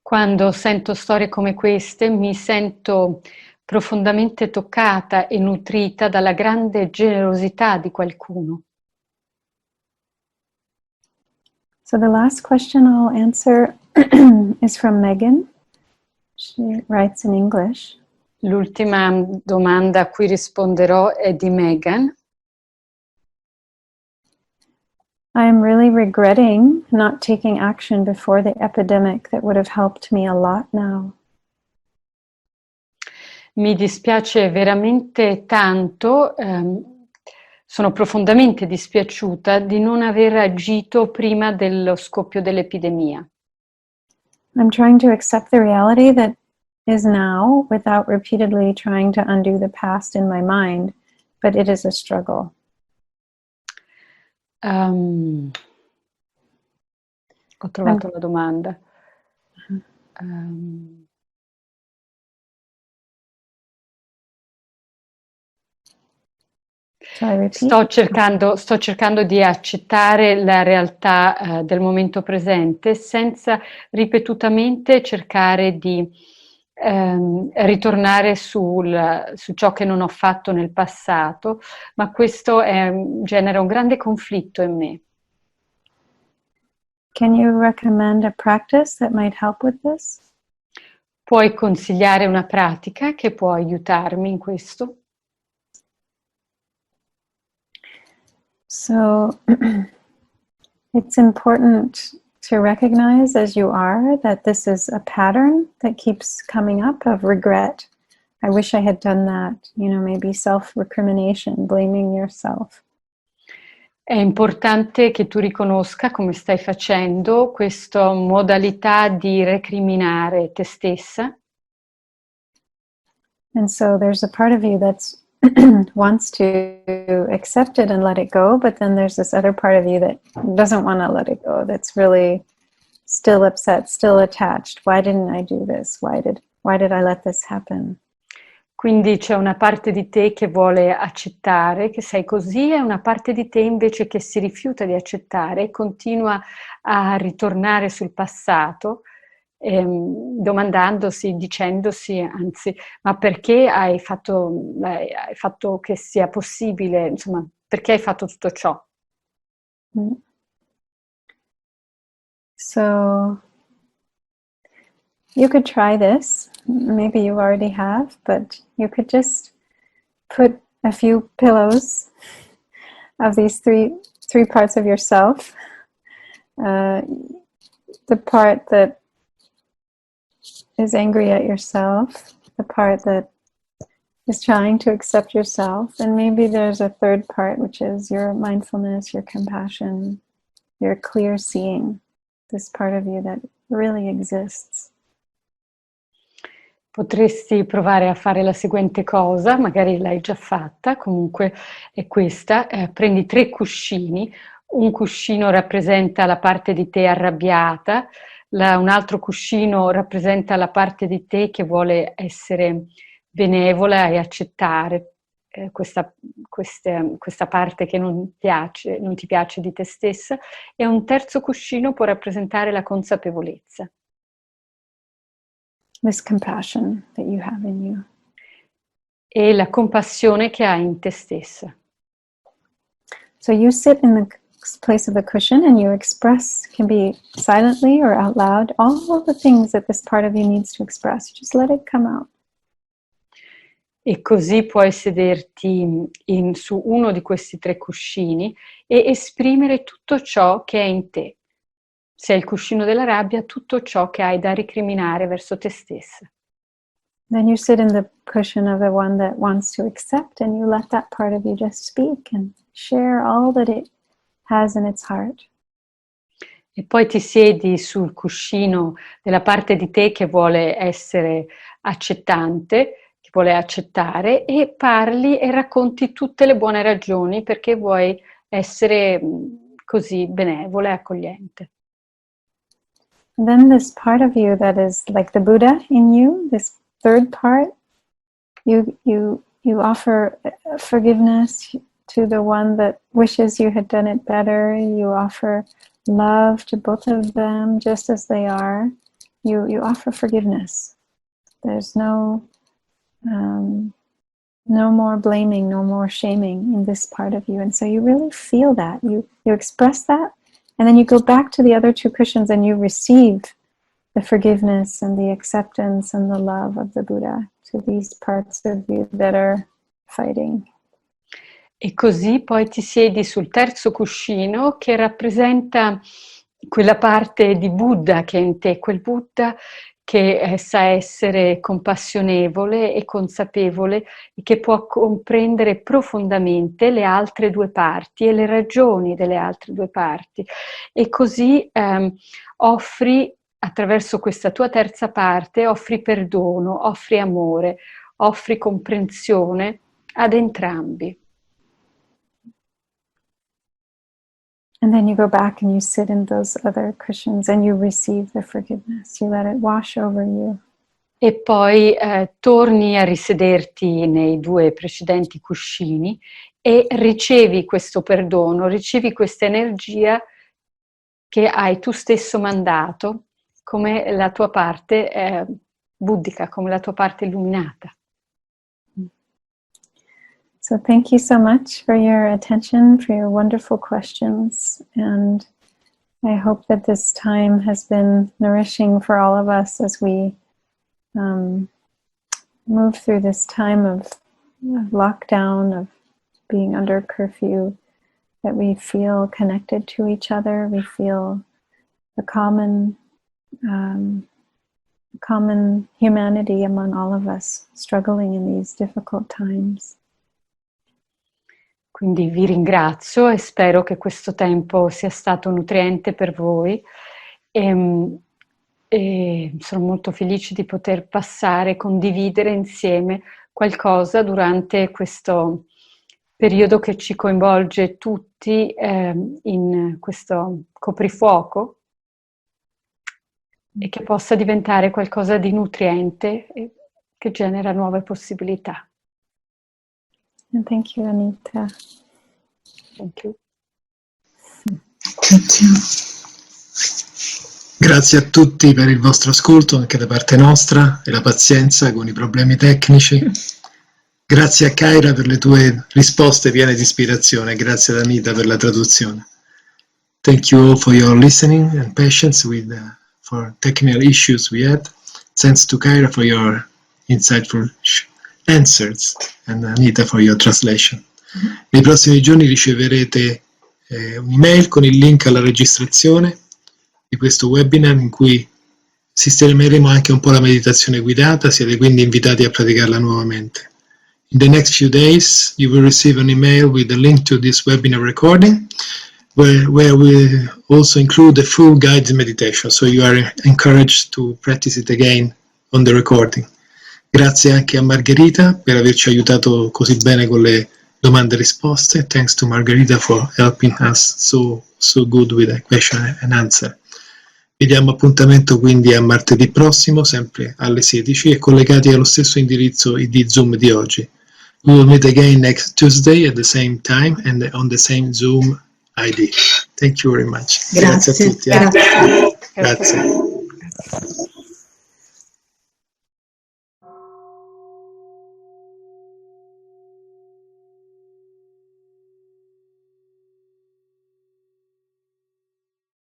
Quando sento storie come queste, mi sento profondamente toccata e nutrita dalla grande generosità di qualcuno. So the last question I'll answer is from Megan. She writes in English. L'ultima domanda a cui risponderò è di Megan. I am really regretting not taking action before the epidemic that would have helped me a lot now. Mi dispiace veramente tanto, sono profondamente dispiaciuta di non aver agito prima dello scoppio dell'epidemia. I'm trying to accept the reality that is now without repeatedly trying to undo the past in my mind, but it is a struggle. Ho trovato la domanda. Sto cercando di accettare la realtà del momento presente senza ripetutamente cercare di ritornare su ciò che non ho fatto nel passato, ma questo genera un grande conflitto in me. Can you recommend a practice that might help with this? Puoi consigliare una pratica che può aiutarmi in questo? So it's important to recognize as you are that this is a pattern that keeps coming up of regret. I wish I had done that, maybe self-recrimination, blaming yourself. È importante che tu riconosca, come stai facendo, questa modalità di recriminare te stessa. And so there's a part of you that's wants to accept it and let it go, but then there's this other part of you that doesn't want to let it go, that's really still upset, still attached. Why didn't I do this? Why did I let this happen? Quindi c'è una parte di te che vuole accettare che sei così e una parte di te invece che si rifiuta di accettare e continua a ritornare sul passato, domandandosi, dicendosi, anzi, ma perché hai fatto che sia possibile, insomma, perché hai fatto tutto ciò? So you could try this. Maybe you already have, but you could just put a few pillows of these three parts of yourself. The part that is angry at yourself, the part that is trying to accept yourself, and maybe there's a third part, which is your mindfulness, your compassion, your clear seeing, this part of you that really exists. Potresti provare a fare la seguente cosa, magari l'hai già fatta, comunque è questa, prendi 3 cuscini, un cuscino rappresenta la parte di te arrabbiata, un altro cuscino rappresenta la parte di te che vuole essere benevola e accettare questa parte che non ti piace di te stessa, e un terzo cuscino può rappresentare la consapevolezza. This compassion that you have in you. E la compassione che hai in te stessa. So you sit in the place of the cushion and you express, can be silently or out loud, all of the things that this part of you needs to express. Just let it come out. E così puoi sederti su uno di questi 3 cuscini e esprimere tutto ciò che è in te. Se è il cuscino della rabbia, tutto ciò che hai da recriminare verso te stessa. Then you sit in the cushion of the one that wants to accept and you let that part of you just speak and share all that it has in its heart. E poi ti siedi sul cuscino della parte di te che vuole essere accettante, che vuole accettare, e parli e racconti tutte le buone ragioni perché vuoi essere così benevole e accogliente. And then this part of you that is like the Buddha in you, this third part, you offer forgiveness to the one that wishes you had done it better. You offer love to both of them just as they are. You offer forgiveness. There's no more blaming, no more shaming in this part of you. And so you really feel that. You express that, and then you go back to the other 2 cushions and you receive the forgiveness and the acceptance and the love of the Buddha to these parts of you that are fighting. E così poi ti siedi sul terzo cuscino che rappresenta quella parte di Buddha che è in te, quel Buddha che sa essere compassionevole e consapevole e che può comprendere profondamente le altre 2 parti e le ragioni delle altre 2 parti. E così offri, attraverso questa tua terza parte, offri perdono, offri amore, offri comprensione ad entrambi. And then you go back and you sit in those other cushions and you receive the forgiveness. You let it wash over you. E poi torni a risederti nei 2 precedenti cuscini e ricevi questo perdono, ricevi questa energia che hai tu stesso mandato come la tua parte buddhica, come la tua parte illuminata. So thank you so much for your attention, for your wonderful questions, and I hope that this time has been nourishing for all of us as we move through this time of lockdown, of being under curfew, that we feel connected to each other, we feel the common humanity among all of us struggling in these difficult times. Quindi vi ringrazio e spero che questo tempo sia stato nutriente per voi e sono molto felice di poter passare, condividere insieme qualcosa durante questo periodo che ci coinvolge tutti in questo coprifuoco e che possa diventare qualcosa di nutriente e che genera nuove possibilità. And thank you, Anita. Thank you. Thank you. Grazie a tutti per il vostro ascolto, anche da parte nostra, e la pazienza con i problemi tecnici. Grazie a Kaira per le tue risposte piene di ispirazione, grazie ad Anita per la traduzione. Thank you all for your listening and patience with for technical issues we had. Thanks to Kaira for your insightful answers and Anita for your translation. Nei prossimi giorni riceverete un'email con il link alla registrazione di questo webinar in cui sistemeremo anche un po' la meditazione guidata, siete quindi invitati a praticarla nuovamente. In the next few days you will receive an email with the link to this webinar recording where we also include a full guided meditation, so you are encouraged to practice it again on the recording. Grazie anche a Margherita per averci aiutato così bene con le domande e risposte. Thanks to Margherita for helping us so good with the question and answer. Vi diamo appuntamento quindi a martedì prossimo, sempre alle 16 e collegati allo stesso indirizzo di Zoom di oggi. We will meet again next Tuesday at the same time and on the same Zoom ID. Thank you very much. Grazie a tutti. Grazie. Grazie.